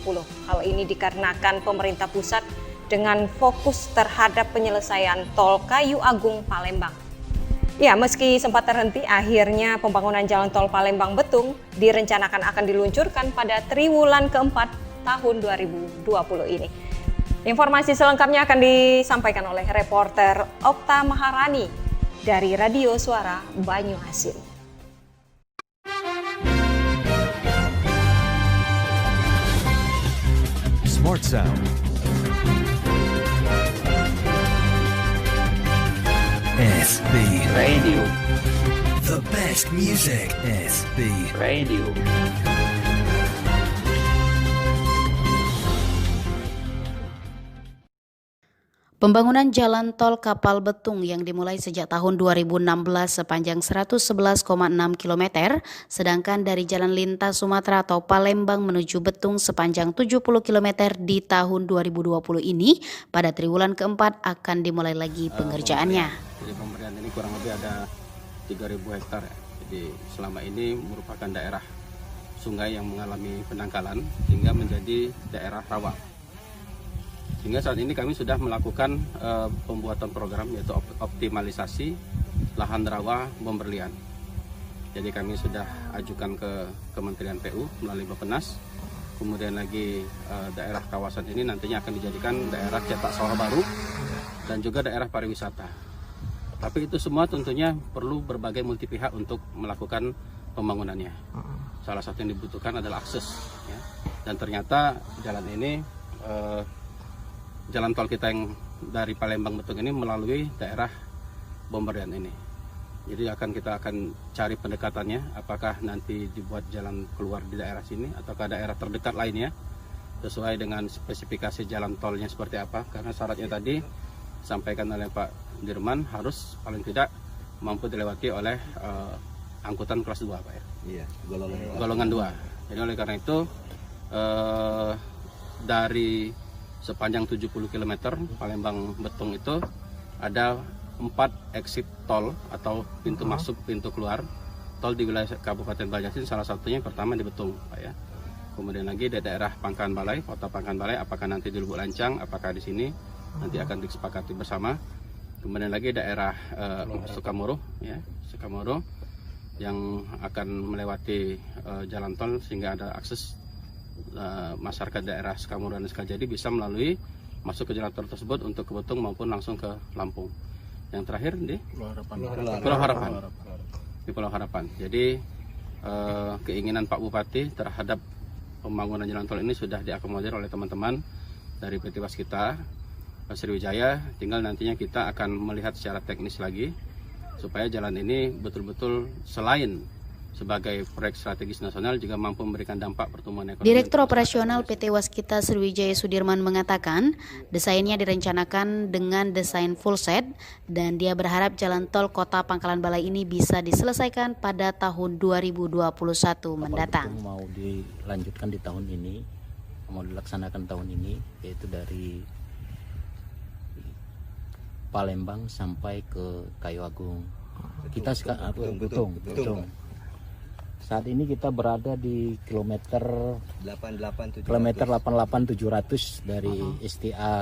Speaker 1: Hal ini dikarenakan pemerintah pusat dengan fokus terhadap penyelesaian tol Kayu Agung Palembang. Ya, meski sempat terhenti, akhirnya pembangunan jalan tol Palembang Betung direncanakan akan diluncurkan pada triwulan keempat tahun 2020 ini. Informasi selengkapnya akan disampaikan oleh reporter Okta Maharani dari Radio Suara Banyuasin.
Speaker 6: Smart Sound. SB Radio. The best music. SB Radio.
Speaker 7: Pembangunan jalan tol Kapal Betung yang dimulai sejak tahun 2016 sepanjang 111,6 km, sedangkan dari jalan lintas Sumatera atau Palembang menuju Betung sepanjang 70 km di tahun 2020 ini, pada triwulan keempat akan dimulai lagi pengerjaannya.
Speaker 24: Jadi pemberian ini kurang lebih ada 3.000 hektar ya. Jadi selama ini merupakan daerah sungai yang mengalami pendangkalan hingga menjadi daerah rawa. Hingga saat ini kami sudah melakukan pembuatan program yaitu optimalisasi lahan rawa pemberlian. Jadi kami sudah ajukan ke Kementerian PU melalui Bappenas. Kemudian lagi daerah kawasan ini nantinya akan dijadikan daerah cetak sawah baru dan juga daerah pariwisata. Tapi itu semua tentunya perlu berbagai multi pihak untuk melakukan pembangunannya. Salah satu yang dibutuhkan adalah akses. Ya. Dan ternyata jalan ini jalan tol kita yang dari Palembang Betung ini melalui daerah Bomberdian ini. Jadi kita akan cari pendekatannya, apakah nanti dibuat jalan keluar di daerah sini ataukah daerah terdekat lainnya sesuai dengan spesifikasi jalan tolnya seperti apa. Karena syaratnya tadi sampaikan oleh Pak Dirman harus paling tidak mampu dilewati oleh angkutan kelas 2 Pak ya. Iya, golongan 2. Jadi oleh karena itu dari sepanjang 70 km Palembang Betung itu ada 4 exit tol atau pintu masuk pintu keluar tol di wilayah Kabupaten Banjarmasin, salah satunya yang pertama di Betung Pak ya. Kemudian lagi di daerah Pangkalan Balai, kota Pangkalan Balai, apakah nanti di Lubuk Lancang, apakah di sini nanti akan disepakati bersama. Kemudian lagi daerah Sukamoro ya, Sukamoro yang akan melewati jalan tol sehingga ada akses masyarakat daerah Sukamoro dan Sekajadi bisa melalui masuk ke jalan tol tersebut untuk ke Betung maupun langsung ke Lampung. Yang terakhir di Pulau Harapan. Di Pulau Harapan. Jadi keinginan Pak Bupati terhadap pembangunan jalan tol ini sudah diakomodir oleh teman-teman dari PT Waskita Sriwijaya. Tinggal nantinya kita akan melihat secara teknis lagi supaya jalan ini betul-betul selain sebagai proyek strategis nasional juga mampu memberikan dampak pertumbuhan ekonomi.
Speaker 7: Direktur Operasional PT Waskita Sriwijaya Sudirman mengatakan, desainnya direncanakan dengan desain full set dan dia berharap jalan tol Kota Pangkalan Balai ini bisa diselesaikan pada tahun 2021 mendatang.
Speaker 25: Mau dilanjutkan di tahun ini, mau dilaksanakan tahun ini, yaitu dari Palembang sampai ke Kayu Agung. Kita sekarang Betung. Saat ini kita berada di kilometer 88700 dari STA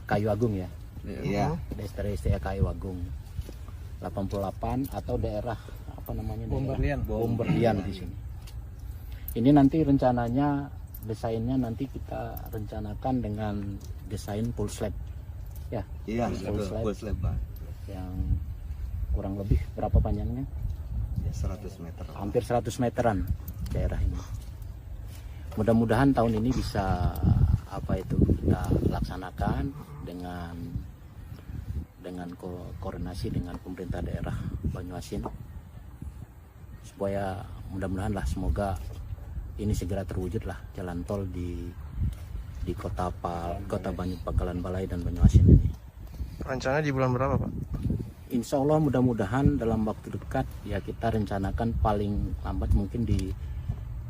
Speaker 25: Kayu Agung ya. Iya. Dari STA Kayu Agung 88 atau daerah apa namanya?
Speaker 20: Bomberlian
Speaker 25: di sini. Ini nanti rencananya desainnya nanti kita rencanakan dengan desain full slab. Ya.
Speaker 22: Iya,
Speaker 25: full slab, Pak. Yang kurang lebih berapa panjangnya?
Speaker 22: Ya, 100 meter.
Speaker 25: Hampir 100 meteran daerah ini. Mudah-mudahan tahun ini bisa kita laksanakan dengan koordinasi dengan pemerintah daerah Banyuasin, supaya mudah-mudahan lah, semoga ini segera terwujud lah jalan tol di kota Pangkalan Balai dan Banyuasin ini.
Speaker 20: Rencananya di bulan berapa, Pak?
Speaker 25: Insya Allah mudah-mudahan dalam waktu dekat ya, kita rencanakan paling lambat mungkin di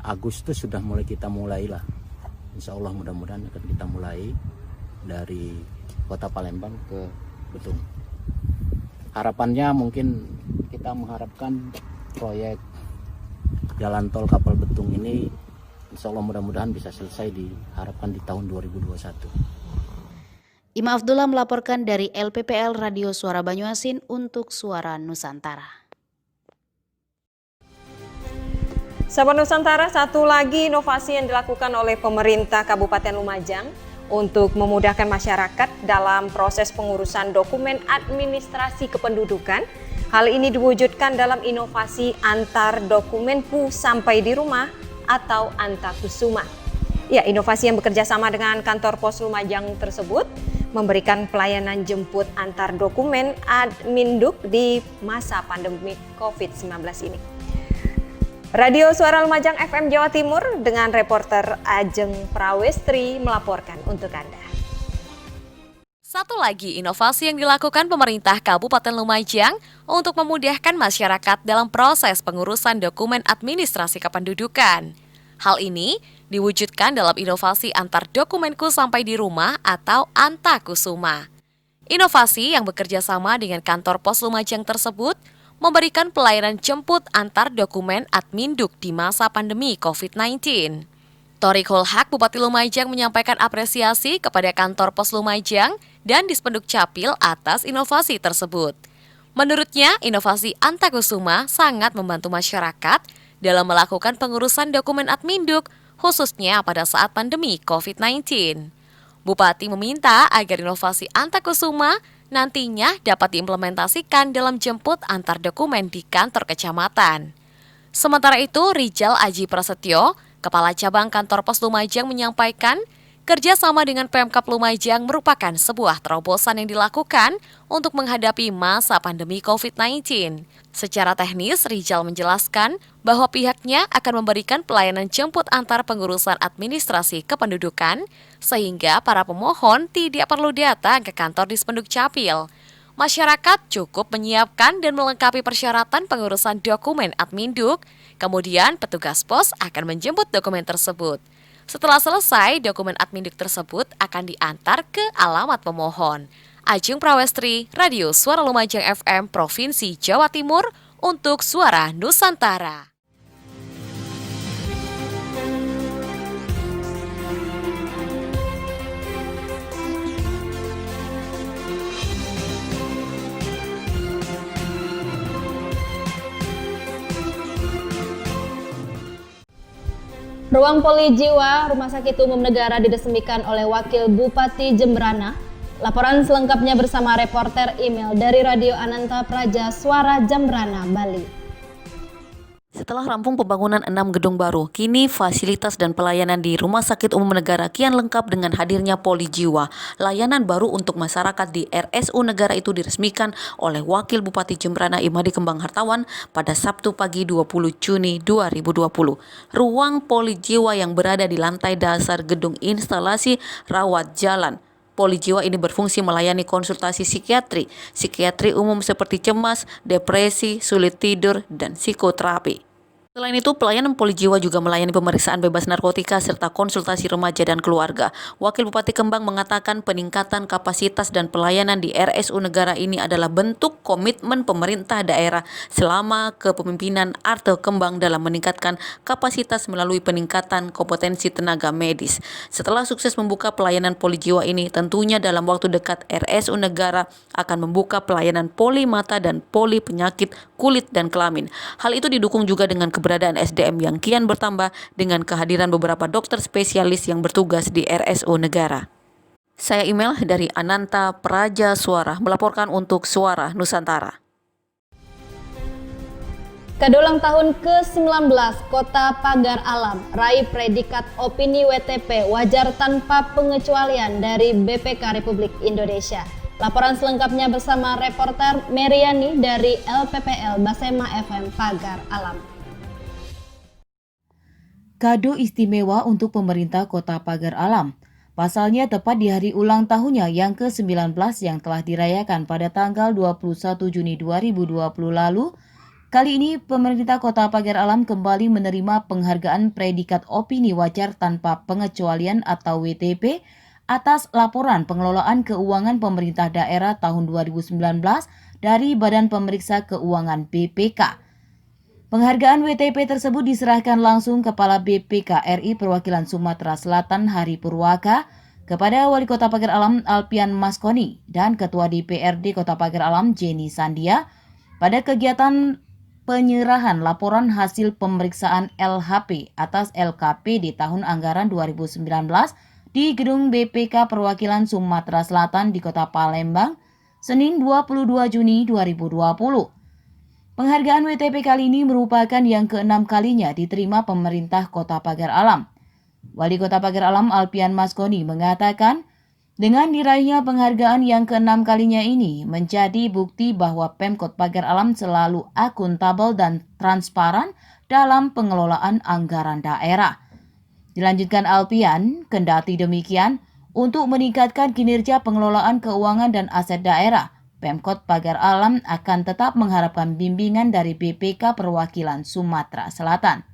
Speaker 25: Agustus sudah kita mulai lah. Insya Allah mudah-mudahan akan kita mulai dari kota Palembang ke Betung. Harapannya mungkin kita mengharapkan proyek jalan tol Kapal Betung ini insya Allah mudah-mudahan bisa selesai diharapkan di tahun 2021.
Speaker 7: Ima Abdullah melaporkan dari LPPL Radio Suara Banyuasin untuk Suara Nusantara.
Speaker 1: Sahabat Nusantara, satu lagi inovasi yang dilakukan oleh pemerintah Kabupaten Lumajang untuk memudahkan masyarakat dalam proses pengurusan dokumen administrasi kependudukan. Hal ini diwujudkan dalam inovasi antar dokumen pu sampai di rumah atau Antakusuma. Ya, inovasi yang bekerja sama dengan kantor pos Lumajang tersebut memberikan pelayanan jemput antar dokumen Adminduk di masa pandemi COVID-19 ini. Radio Suara Lumajang FM Jawa Timur dengan reporter Ajeng Prawestri melaporkan untuk Anda.
Speaker 8: Satu lagi inovasi yang dilakukan pemerintah Kabupaten Lumajang untuk memudahkan masyarakat dalam proses pengurusan dokumen administrasi kependudukan. Hal ini diwujudkan dalam inovasi antar dokumenku sampai di rumah atau Antakusuma. Inovasi yang bekerja sama dengan kantor pos Lumajang tersebut memberikan pelayanan jemput antar dokumen Adminduk di masa pandemi COVID-19. Torik Hulhak, Bupati Lumajang menyampaikan apresiasi kepada kantor pos Lumajang dan Dispenduk Capil atas inovasi tersebut. Menurutnya, inovasi Antakusuma sangat membantu masyarakat dalam melakukan pengurusan dokumen Adminduk, khususnya pada saat pandemi COVID-19. Bupati meminta agar inovasi Antakusuma nantinya dapat diimplementasikan dalam jemput antar dokumen di kantor kecamatan. Sementara itu, Rijal Aji Prasetyo, Kepala Cabang Kantor Pos Lumajang menyampaikan, kerjasama dengan Pemkab Lumajang merupakan sebuah terobosan yang dilakukan untuk menghadapi masa pandemi COVID-19. Secara teknis, Rijal menjelaskan bahwa pihaknya akan memberikan pelayanan jemput antar pengurusan administrasi kependudukan, sehingga para pemohon tidak perlu datang ke kantor Dispenduk Capil. Masyarakat cukup menyiapkan dan melengkapi persyaratan pengurusan dokumen Adminduk, kemudian petugas pos akan menjemput dokumen tersebut. Setelah selesai, dokumen Adminduk tersebut akan diantar ke alamat pemohon. Ajeng Prawestri, Radio Suara Lumajang FM Provinsi Jawa Timur untuk Suara Nusantara.
Speaker 2: Ruang Poli Jiwa Rumah Sakit Umum Negara diresmikan oleh Wakil Bupati Jembrana. Laporan selengkapnya bersama reporter email dari Radio Ananta Praja Suara Jembrana, Bali.
Speaker 9: Setelah rampung pembangunan 6 gedung baru, kini fasilitas dan pelayanan di Rumah Sakit Umum Negara kian lengkap dengan hadirnya Poli Jiwa. Layanan baru untuk masyarakat di RSU Negara itu diresmikan oleh Wakil Bupati Jembrana Imadi Kembang Hartawan pada Sabtu pagi 20 Juni 2020. Ruang Poli Jiwa yang berada di lantai dasar gedung instalasi rawat jalan Poli Jiwa ini berfungsi melayani konsultasi psikiatri umum seperti cemas, depresi, sulit tidur, dan psikoterapi. Selain itu, pelayanan poli jiwa juga melayani pemeriksaan bebas narkotika serta konsultasi remaja dan keluarga. Wakil Bupati Kembang mengatakan peningkatan kapasitas dan pelayanan di RSU Negara ini adalah bentuk komitmen pemerintah daerah selama kepemimpinan Arte Kembang dalam meningkatkan kapasitas melalui peningkatan kompetensi tenaga medis. Setelah sukses membuka pelayanan poli jiwa ini, tentunya dalam waktu dekat RSU Negara akan membuka pelayanan poli mata dan poli penyakit kulit dan kelamin. Hal itu didukung juga dengan keberadaan SDM yang kian bertambah dengan kehadiran beberapa dokter spesialis yang bertugas di RSU Negara. Saya email dari Ananta Praja Suara melaporkan untuk Suara Nusantara.
Speaker 2: Kado ulang tahun ke-19 Kota Pagar Alam raih predikat opini WTP wajar tanpa pengecualian dari BPK Republik Indonesia. Laporan selengkapnya bersama reporter Meriani dari LPPL Basema FM Pagar Alam.
Speaker 10: Kado istimewa untuk pemerintah Kota Pagar Alam. Pasalnya tepat di hari ulang tahunnya yang ke-19 yang telah dirayakan pada tanggal 21 Juni 2020 lalu, kali ini pemerintah Kota Pagar Alam kembali menerima penghargaan predikat opini wajar tanpa pengecualian atau WTP atas laporan pengelolaan keuangan pemerintah daerah tahun 2019 dari Badan Pemeriksa Keuangan BPK. Penghargaan WTP tersebut diserahkan langsung Kepala BPK RI Perwakilan Sumatera Selatan Hari Purwaka kepada Wali Kota Pagar Alam Alpian Maskoni dan Ketua DPRD Kota Pagar Alam Jenny Sandia pada kegiatan penyerahan laporan hasil pemeriksaan LHP atas LKP di tahun anggaran 2019 di Gedung BPK Perwakilan Sumatera Selatan di Kota Palembang, Senin 22 Juni 2020. Penghargaan WTP kali ini merupakan yang ke-6 kalinya diterima pemerintah Kota Pagar Alam. Wali Kota Pagar Alam Alpian Maskoni mengatakan, dengan diraihnya penghargaan yang ke-6 kalinya ini menjadi bukti bahwa Pemkot Pagar Alam selalu akuntabel dan transparan dalam pengelolaan anggaran daerah. Dilanjutkan Alpian, kendati demikian, untuk meningkatkan kinerja pengelolaan keuangan dan aset daerah, Pemkot Pagar Alam akan tetap mengharapkan bimbingan dari BPK Perwakilan Sumatera Selatan.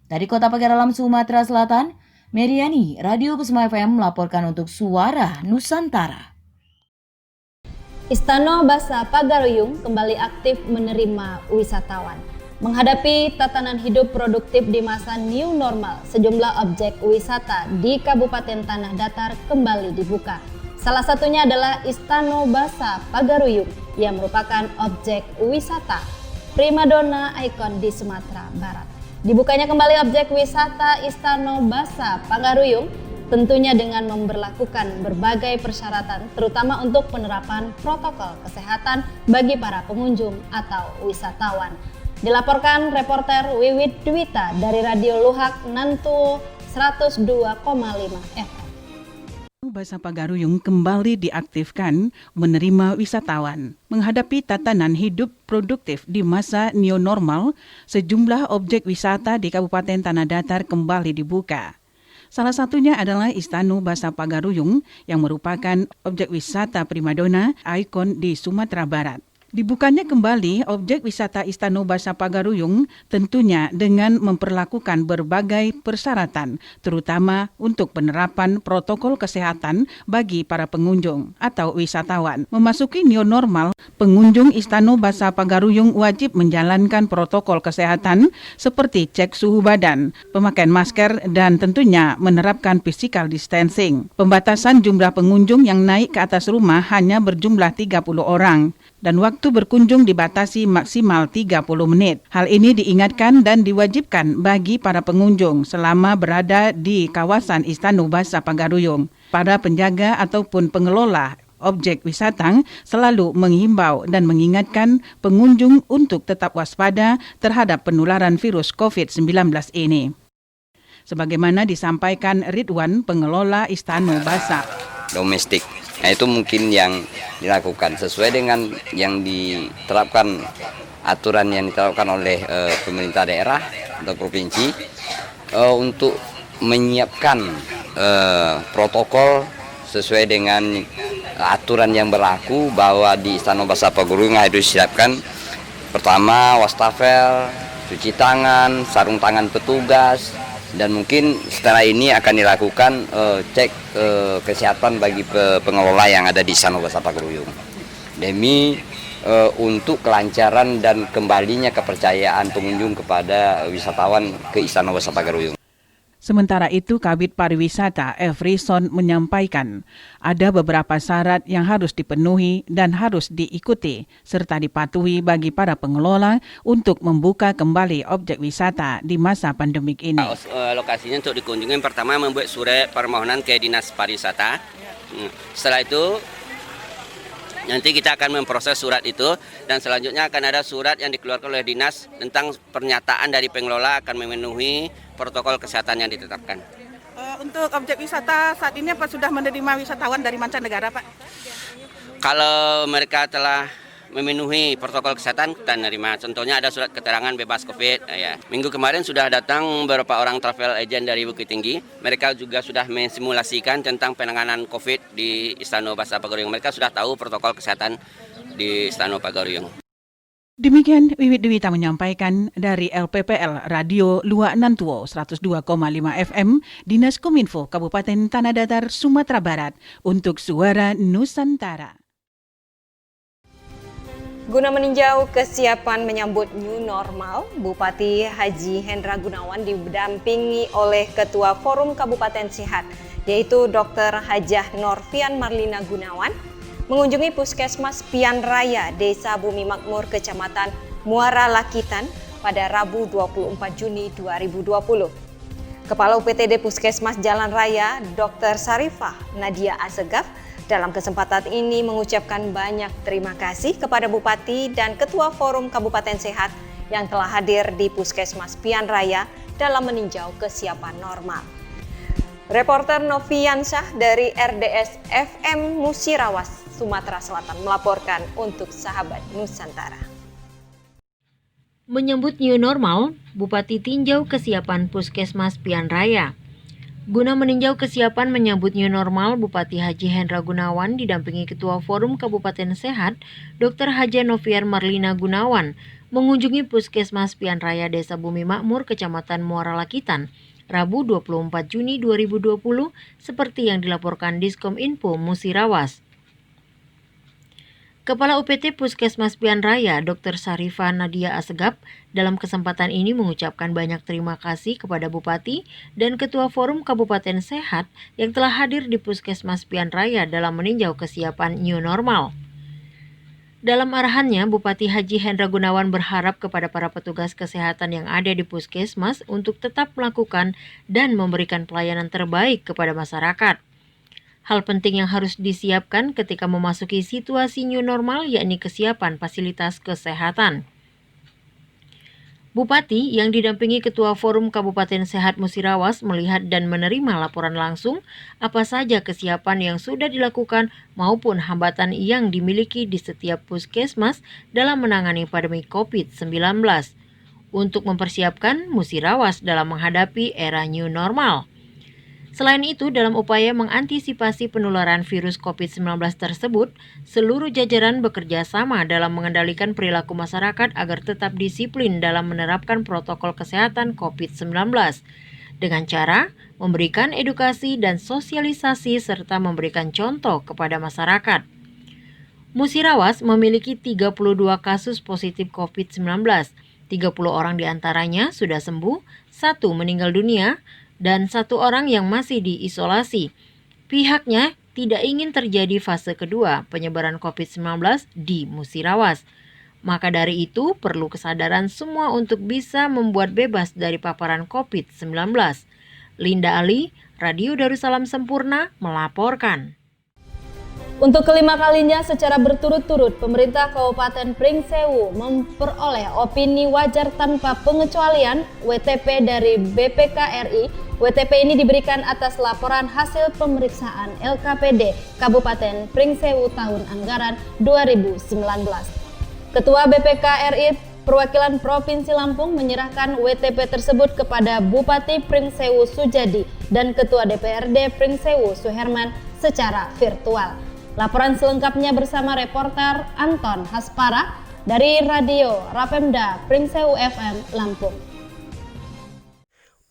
Speaker 10: Dari Kota Pagar Alam, Sumatera Selatan, Meriani, Radio Basema FM melaporkan untuk Suara Nusantara.
Speaker 2: Istana Basa Pagaruyung kembali aktif menerima wisatawan. Menghadapi tatanan hidup produktif di masa new normal, sejumlah objek wisata di Kabupaten Tanah Datar kembali dibuka. Salah satunya adalah Istana Basa Pagaruyung yang merupakan objek wisata primadona ikon di Sumatera Barat. Dibukanya kembali objek wisata Istana Basa Pagaruyung tentunya dengan memberlakukan berbagai persyaratan terutama untuk penerapan protokol kesehatan bagi para pengunjung atau wisatawan. Dilaporkan reporter Wiwit Dwita dari Radio Luhak Nantu 102,5 FM.
Speaker 11: Basa Pagaruyung kembali diaktifkan menerima wisatawan. Menghadapi tatanan hidup produktif di masa new normal, sejumlah objek wisata di Kabupaten Tanah Datar kembali dibuka. Salah satunya adalah Istana Basa Pagaruyung yang merupakan objek wisata primadona ikon di Sumatera Barat. Dibukanya kembali objek wisata Istana Basa Pagaruyung tentunya dengan memperlakukan berbagai persyaratan, terutama untuk penerapan protokol kesehatan bagi para pengunjung atau wisatawan. Memasuki new normal, pengunjung Istana Basa Pagaruyung wajib menjalankan protokol kesehatan seperti cek suhu badan, pemakaian masker, dan tentunya menerapkan physical distancing. Pembatasan jumlah pengunjung yang naik ke atas rumah hanya berjumlah 30 orang. Dan waktu berkunjung dibatasi maksimal 30 menit. Hal ini diingatkan dan diwajibkan bagi para pengunjung selama berada di kawasan Istana Basa Pagaruyung. Para penjaga ataupun pengelola objek wisata selalu menghimbau dan mengingatkan pengunjung untuk tetap waspada terhadap penularan virus COVID-19 ini. Sebagaimana disampaikan Ridwan, pengelola Istana Basa.
Speaker 12: Domestik. Nah, itu mungkin yang dilakukan sesuai dengan yang diterapkan, aturan yang diterapkan oleh pemerintah daerah atau provinsi untuk menyiapkan protokol sesuai dengan aturan yang berlaku, bahwa di Istana Basa Pagaruyung harus disiapkan pertama wastafel, cuci tangan, sarung tangan petugas, dan mungkin setelah ini akan dilakukan cek kesehatan bagi pengelola yang ada di Istana Wasa Pagaruyung demi untuk kelancaran dan kembalinya kepercayaan pengunjung kepada wisatawan ke Istana Wasa Pagaruyung.
Speaker 11: Sementara itu, Kabid Pariwisata Efrison menyampaikan ada beberapa syarat yang harus dipenuhi dan harus diikuti serta dipatuhi bagi para pengelola untuk membuka kembali objek wisata di masa pandemik ini.
Speaker 13: Lokasinya untuk dikunjungi, pertama membuat surat permohonan ke Dinas Pariwisata. Setelah itu nanti kita akan memproses surat itu dan selanjutnya akan ada surat yang dikeluarkan oleh dinas tentang pernyataan dari pengelola akan memenuhi protokol kesehatan yang ditetapkan.
Speaker 14: Untuk objek wisata saat ini apa sudah menerima wisatawan dari mancanegara, Pak?
Speaker 13: Kalau mereka telah memenuhi protokol kesehatan, kita menerima. Contohnya ada surat keterangan bebas COVID. Ya. Minggu kemarin sudah datang beberapa orang travel agent dari Bukit Tinggi. Mereka juga sudah mensimulasikan tentang penanganan COVID di Istana Wasa Pagaruyung. Mereka sudah tahu protokol kesehatan di Istana Pagaruyung.
Speaker 11: Demikian Wiwit Dwita menyampaikan dari LPPL Radio Luak Nantuo 102,5 FM Dinas Kominfo Kabupaten Tanah Datar Sumatera Barat untuk Suara Nusantara.
Speaker 1: Guna meninjau kesiapan menyambut new normal, Bupati Haji Hendra Gunawan didampingi oleh Ketua Forum Kabupaten Sehat, yaitu Dr. Hajah Norfian Marlina Gunawan, mengunjungi Puskesmas Pian Raya, Desa Bumi Makmur, Kecamatan Muara Lakitan pada Rabu 24 Juni 2020. Kepala UPTD Puskesmas Jalan Raya, Dr. Sarifah Nadia Asegaf, dalam kesempatan ini mengucapkan banyak terima kasih kepada Bupati dan Ketua Forum Kabupaten Sehat yang telah hadir di Puskesmas Pian Raya dalam meninjau kesiapan normal. Reporter Noviansyah dari RDS FM Musirawas, Sumatera Selatan melaporkan untuk Sahabat Nusantara.
Speaker 15: Menyambut new normal, Bupati tinjau kesiapan Puskesmas Pian Raya. Guna meninjau kesiapan menyambut new normal, Bupati Haji Hendra Gunawan didampingi Ketua Forum Kabupaten Sehat, Dr. Hajah Noviar Marlina Gunawan, mengunjungi Puskesmas Pian Raya Desa Bumi Makmur, Kecamatan Muara Lakitan, Rabu 24 Juni 2020, seperti yang dilaporkan Diskominfo Musirawas. Kepala UPT Puskesmas Pian Raya, Dr. Sarifah Nadia Asegaf, dalam kesempatan ini mengucapkan banyak terima kasih kepada Bupati dan Ketua Forum Kabupaten Sehat yang telah hadir di Puskesmas Pian Raya dalam meninjau kesiapan new normal. Dalam arahannya, Bupati Haji Hendra Gunawan berharap kepada para petugas kesehatan yang ada di Puskesmas untuk tetap melakukan dan memberikan pelayanan terbaik kepada masyarakat. Hal penting yang harus disiapkan ketika memasuki situasi new normal yakni kesiapan fasilitas kesehatan. Bupati yang didampingi Ketua Forum Kabupaten Sehat Musirawas melihat dan menerima laporan langsung apa saja kesiapan yang sudah dilakukan maupun hambatan yang dimiliki di setiap puskesmas dalam menangani pandemi COVID-19 untuk mempersiapkan Musirawas dalam menghadapi era new normal. Selain itu, dalam upaya mengantisipasi penularan virus COVID-19 tersebut, seluruh jajaran bekerja sama dalam mengendalikan perilaku masyarakat agar tetap disiplin dalam menerapkan protokol kesehatan COVID-19 dengan cara memberikan edukasi dan sosialisasi serta memberikan contoh kepada masyarakat. Musirawas memiliki 32 kasus positif COVID-19, 30 orang diantaranya sudah sembuh, 1 meninggal dunia, dan 1 orang yang masih diisolasi. Pihaknya tidak ingin terjadi fase kedua penyebaran COVID-19 di Musirawas. Maka dari itu perlu kesadaran semua untuk bisa membuat bebas dari paparan COVID-19. Linda Ali, Radio Darussalam Sempurna melaporkan.
Speaker 1: Untuk kelima kalinya secara berturut-turut, pemerintah Kabupaten Pringsewu memperoleh opini wajar tanpa pengecualian WTP dari BPK RI. WTP ini diberikan atas laporan hasil pemeriksaan LKPD Kabupaten Pringsewu tahun anggaran 2019. Ketua BPK RI Perwakilan Provinsi Lampung menyerahkan WTP tersebut kepada Bupati Pringsewu Sujadi dan Ketua DPRD Pringsewu Suherman secara virtual. Laporan selengkapnya bersama reporter Anton Haspara
Speaker 16: dari Radio Rapemda Pringsewu FM Lampung.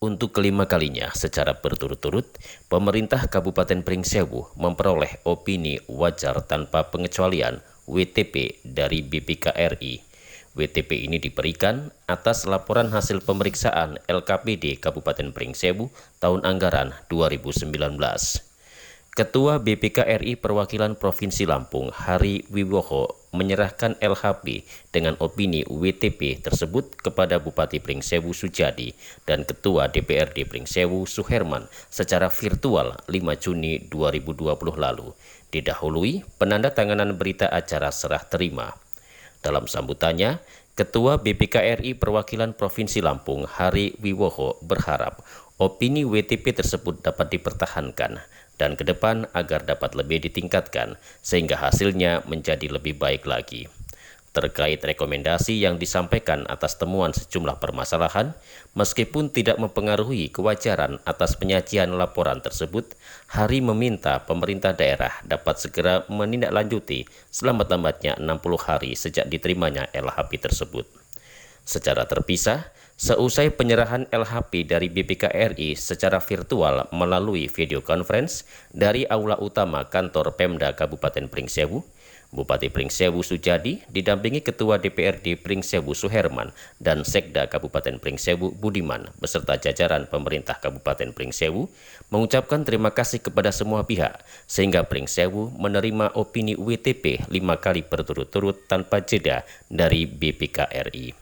Speaker 17: Untuk kelima kalinya secara berturut-turut, pemerintah Kabupaten Pringsewu memperoleh opini wajar tanpa pengecualian WTP dari BPK RI. WTP ini diberikan atas laporan hasil pemeriksaan LKPD Kabupaten Pringsewu tahun anggaran 2019. Ketua BPK RI Perwakilan Provinsi Lampung, Hari Wiwoho, menyerahkan LHP dengan opini WTP tersebut kepada Bupati Pringsewu Sujadi dan Ketua DPRD Pringsewu Suherman secara virtual 5 Juni 2020 lalu, didahului penandatanganan berita acara serah terima. Dalam sambutannya, Ketua BPK RI Perwakilan Provinsi Lampung, Hari Wiwoho, berharap opini WTP tersebut dapat dipertahankan dan ke depan agar dapat lebih ditingkatkan sehingga hasilnya menjadi lebih baik lagi. Terkait rekomendasi yang disampaikan atas temuan sejumlah permasalahan, meskipun tidak mempengaruhi kewajaran atas penyajian laporan tersebut, Hari meminta pemerintah daerah dapat segera menindaklanjuti selambat-lambatnya 60 hari sejak diterimanya LHP tersebut. Secara terpisah, seusai penyerahan LHP dari BPK RI secara virtual melalui video conference dari Aula Utama Kantor Pemda Kabupaten Pringsewu, Bupati Pringsewu Sujadi didampingi Ketua DPRD Pringsewu Suherman dan Sekda Kabupaten Pringsewu Budiman beserta jajaran pemerintah Kabupaten Pringsewu mengucapkan terima kasih kepada semua pihak sehingga Pringsewu menerima opini WTP 5 kali berturut-turut tanpa jeda dari BPK RI.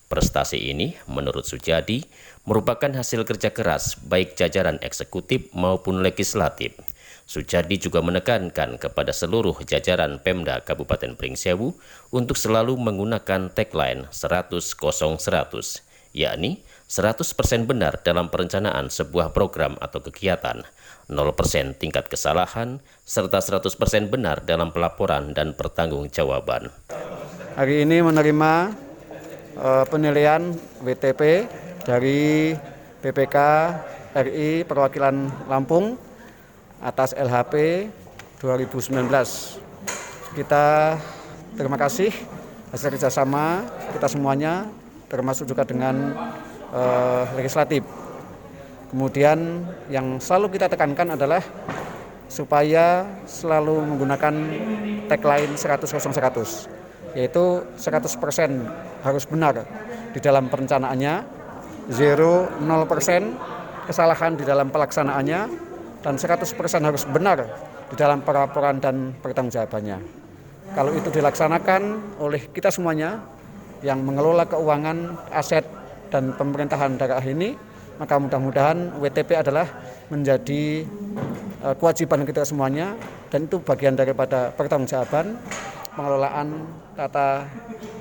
Speaker 17: Prestasi ini, menurut Sujadi, merupakan hasil kerja keras baik jajaran eksekutif maupun legislatif. Sujadi juga menekankan kepada seluruh jajaran Pemda Kabupaten Pringsewu untuk selalu menggunakan tagline 100-0-100, yakni 100% benar dalam perencanaan sebuah program atau kegiatan, 0% tingkat kesalahan, serta 100% benar dalam pelaporan dan pertanggungjawaban.
Speaker 18: Hari ini menerima penilaian WTP dari BPK RI Perwakilan Lampung atas LHP 2019. Kita terima kasih hasil kerjasama kita semuanya, termasuk juga dengan legislatif. Kemudian yang selalu kita tekankan adalah supaya selalu menggunakan tagline 100-0-100. Yaitu 100% harus benar di dalam perencanaannya, 0% kesalahan di dalam pelaksanaannya, dan 100% harus benar di dalam pelaporan dan pertanggungjawabannya. Kalau itu dilaksanakan oleh kita semuanya yang mengelola keuangan, aset, dan pemerintahan daerah ini, maka mudah-mudahan WTP adalah menjadi kewajiban kita semuanya, dan itu bagian daripada pertanggungjawaban pengelolaan tata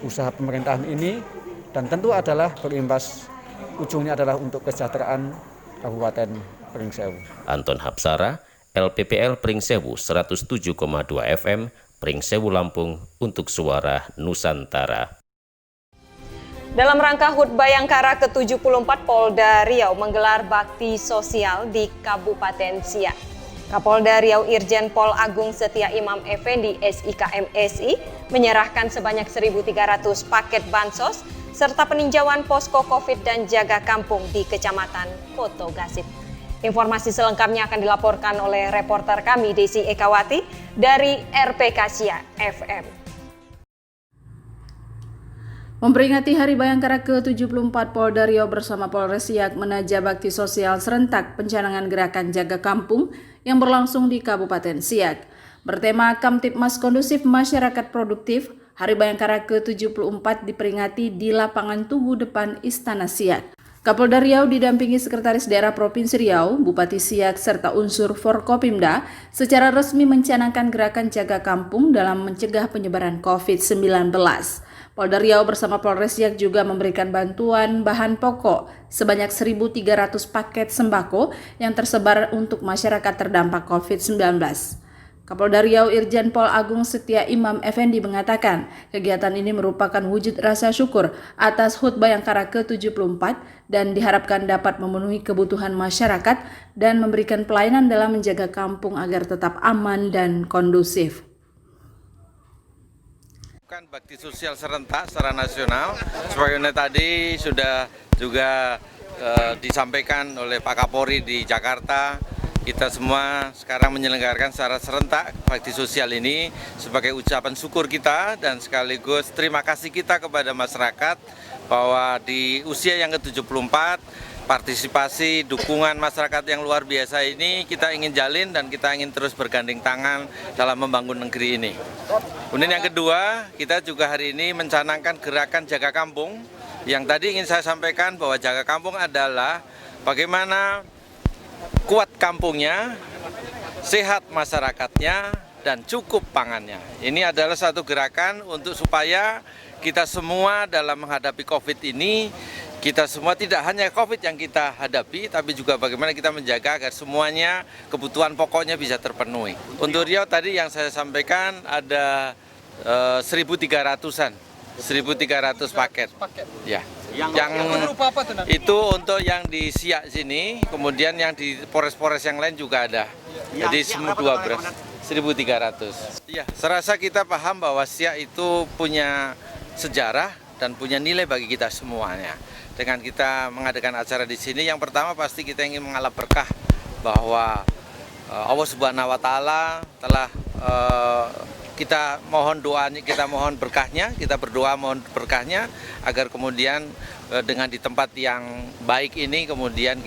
Speaker 18: usaha pemerintahan ini, dan tentu adalah berimbas ujungnya adalah untuk kesejahteraan Kabupaten Pringsewu.
Speaker 17: Anton Hapsara, LPPL Pringsewu 107,2 FM, Pringsewu Lampung untuk Suara Nusantara.
Speaker 1: Dalam rangka HUT Bayangkara ke-74, Polda Riau menggelar bakti sosial di Kabupaten Siak. Kapolda Riau Irjen Pol Agung Setia Imam Effendi SIKMSI menyerahkan sebanyak 1.300 paket bansos serta peninjauan posko COVID dan jaga kampung di Kecamatan Koto Gasip. Informasi selengkapnya akan dilaporkan oleh reporter kami Desi Ekawati dari RPK Siak FM.
Speaker 19: Memperingati Hari Bayangkara ke-74, Polda Riau bersama Polres Siak menajah bakti sosial serentak pencanangan gerakan jaga kampung yang berlangsung di Kabupaten Siak. Bertema Kamtibmas Kondusif Masyarakat Produktif, Hari Bayangkara ke-74 diperingati di lapangan Tugu depan Istana Siak. Kapolda Riau didampingi Sekretaris Daerah Provinsi Riau, Bupati Siak, serta unsur Forkopimda secara resmi mencanangkan gerakan jaga kampung dalam mencegah penyebaran COVID-19. Polda Riau bersama Polres Siak juga memberikan bantuan bahan pokok sebanyak 1.300 paket sembako yang tersebar untuk masyarakat terdampak COVID-19. Kapolda Riau Irjen Pol Agung Setia Imam Effendi mengatakan kegiatan ini merupakan wujud rasa syukur atas HUT Bayangkara ke-74 dan diharapkan dapat memenuhi kebutuhan masyarakat dan memberikan pelayanan dalam menjaga kampung agar tetap aman dan kondusif.
Speaker 3: melakukan bakti sosial serentak secara nasional. Sebagaimana tadi sudah juga disampaikan oleh Pak Kapolri di Jakarta, kita semua sekarang menyelenggarakan secara serentak bakti sosial ini sebagai ucapan syukur kita dan sekaligus terima kasih kita kepada masyarakat bahwa di usia yang ke-74 partisipasi dukungan masyarakat yang luar biasa ini kita ingin jalin dan kita ingin terus bergandeng tangan dalam membangun negeri ini. Kemudian yang kedua, kita juga hari ini mencanangkan gerakan Jaga Kampung yang tadi ingin saya sampaikan bahwa Jaga Kampung adalah bagaimana kuat kampungnya, sehat masyarakatnya, dan cukup pangannya. Ini adalah satu gerakan untuk supaya kita semua dalam menghadapi COVID ini, kita semua tidak hanya COVID yang kita hadapi, tapi juga bagaimana kita menjaga agar semuanya kebutuhan pokoknya bisa terpenuhi. Untuk Riau tadi yang saya sampaikan ada 1.300-an, 1.300 paket. Ya. Yang itu untuk yang di Siak sini, kemudian yang di Polres-Polres yang lain juga ada. Jadi semua 12, 1.300. Ya, serasa kita paham bahwa Siak itu punya sejarah dan punya nilai bagi kita semuanya. Dengan kita mengadakan acara di sini, yang pertama pasti kita ingin mengalap berkah bahwa Allah Subhanahu wa Ta'ala telah kita mohon doanya, kita mohon berkahnya, kita berdoa mohon berkahnya agar kemudian dengan di tempat yang baik ini kemudian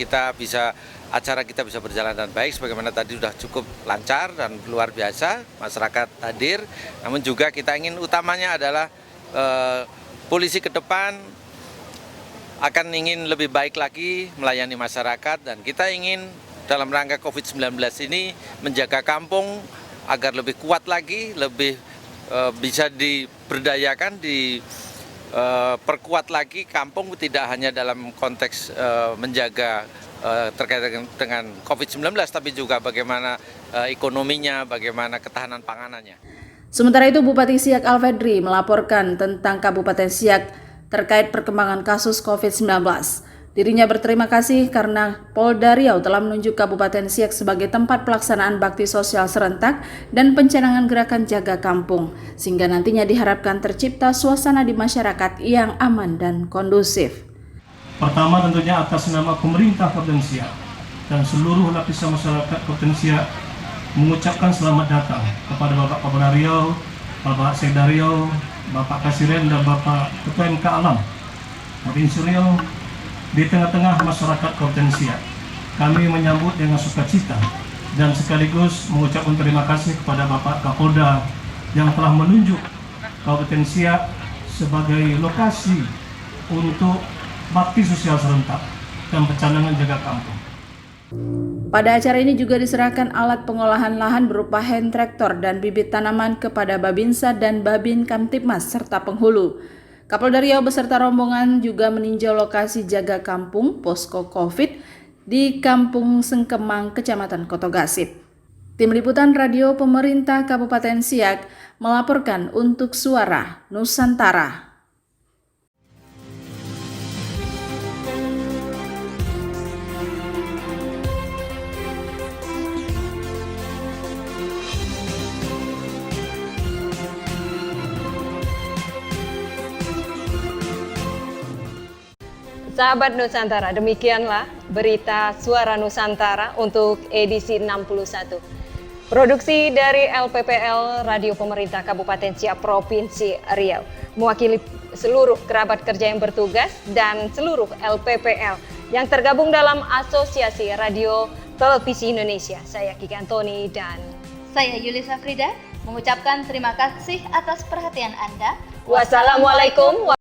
Speaker 3: acara kita bisa berjalan dengan baik sebagaimana tadi sudah cukup lancar dan luar biasa masyarakat hadir. Namun juga kita ingin utamanya adalah polisi ke depan akan ingin lebih baik lagi melayani masyarakat dan kita ingin dalam rangka COVID-19 ini menjaga kampung agar lebih kuat lagi, lebih bisa diberdayakan, diperkuat lagi kampung tidak hanya dalam konteks menjaga terkait dengan COVID-19 tapi juga bagaimana ekonominya, bagaimana ketahanan panganannya.
Speaker 19: Sementara itu Bupati Siak Alfedri melaporkan tentang Kabupaten Siak terkait perkembangan kasus COVID-19. Dirinya berterima kasih karena Polda Riau telah menunjuk Kabupaten Siak sebagai tempat pelaksanaan bakti sosial serentak dan pencanangan gerakan Jaga Kampung, sehingga nantinya diharapkan tercipta suasana di masyarakat yang aman dan kondusif.
Speaker 4: Pertama tentunya atas nama pemerintah Kabupaten Siak dan seluruh lapisan masyarakat Kabupaten Siak mengucapkan selamat datang kepada Bapak Kapolda Riau, Bapak Sekda Riau, Bapak Kasiren dan Bapak Ketua MK Alam Provinsi Riau di tengah-tengah masyarakat Kabupaten Siak. Kami menyambut dengan sukacita dan sekaligus mengucapkan terima kasih kepada Bapak Kapolda yang telah menunjuk Kabupaten Siak sebagai lokasi untuk bakti sosial serentak dan pencanangan Jaga Kampung.
Speaker 19: Pada acara ini juga diserahkan alat pengolahan lahan berupa hand tractor dan bibit tanaman kepada Babinsa dan Babin Kamtibmas serta penghulu. Kapolda Riau beserta rombongan juga meninjau lokasi Jaga Kampung posko COVID di Kampung Sengkemang, Kecamatan Kotogasip. Tim Liputan Radio Pemerintah Kabupaten Siak melaporkan untuk Suara Nusantara.
Speaker 1: Sahabat Nusantara, demikianlah berita Suara Nusantara untuk edisi 61. Produksi dari LPPL Radio Pemerintah Kabupaten Siak Provinsi Riau. Mewakili seluruh kerabat kerja yang bertugas dan seluruh LPPL yang tergabung dalam Asosiasi Radio Televisi Indonesia. Saya Kiki Antoni dan
Speaker 2: saya Yulisa Frida mengucapkan terima kasih atas perhatian Anda.
Speaker 1: Wassalamualaikum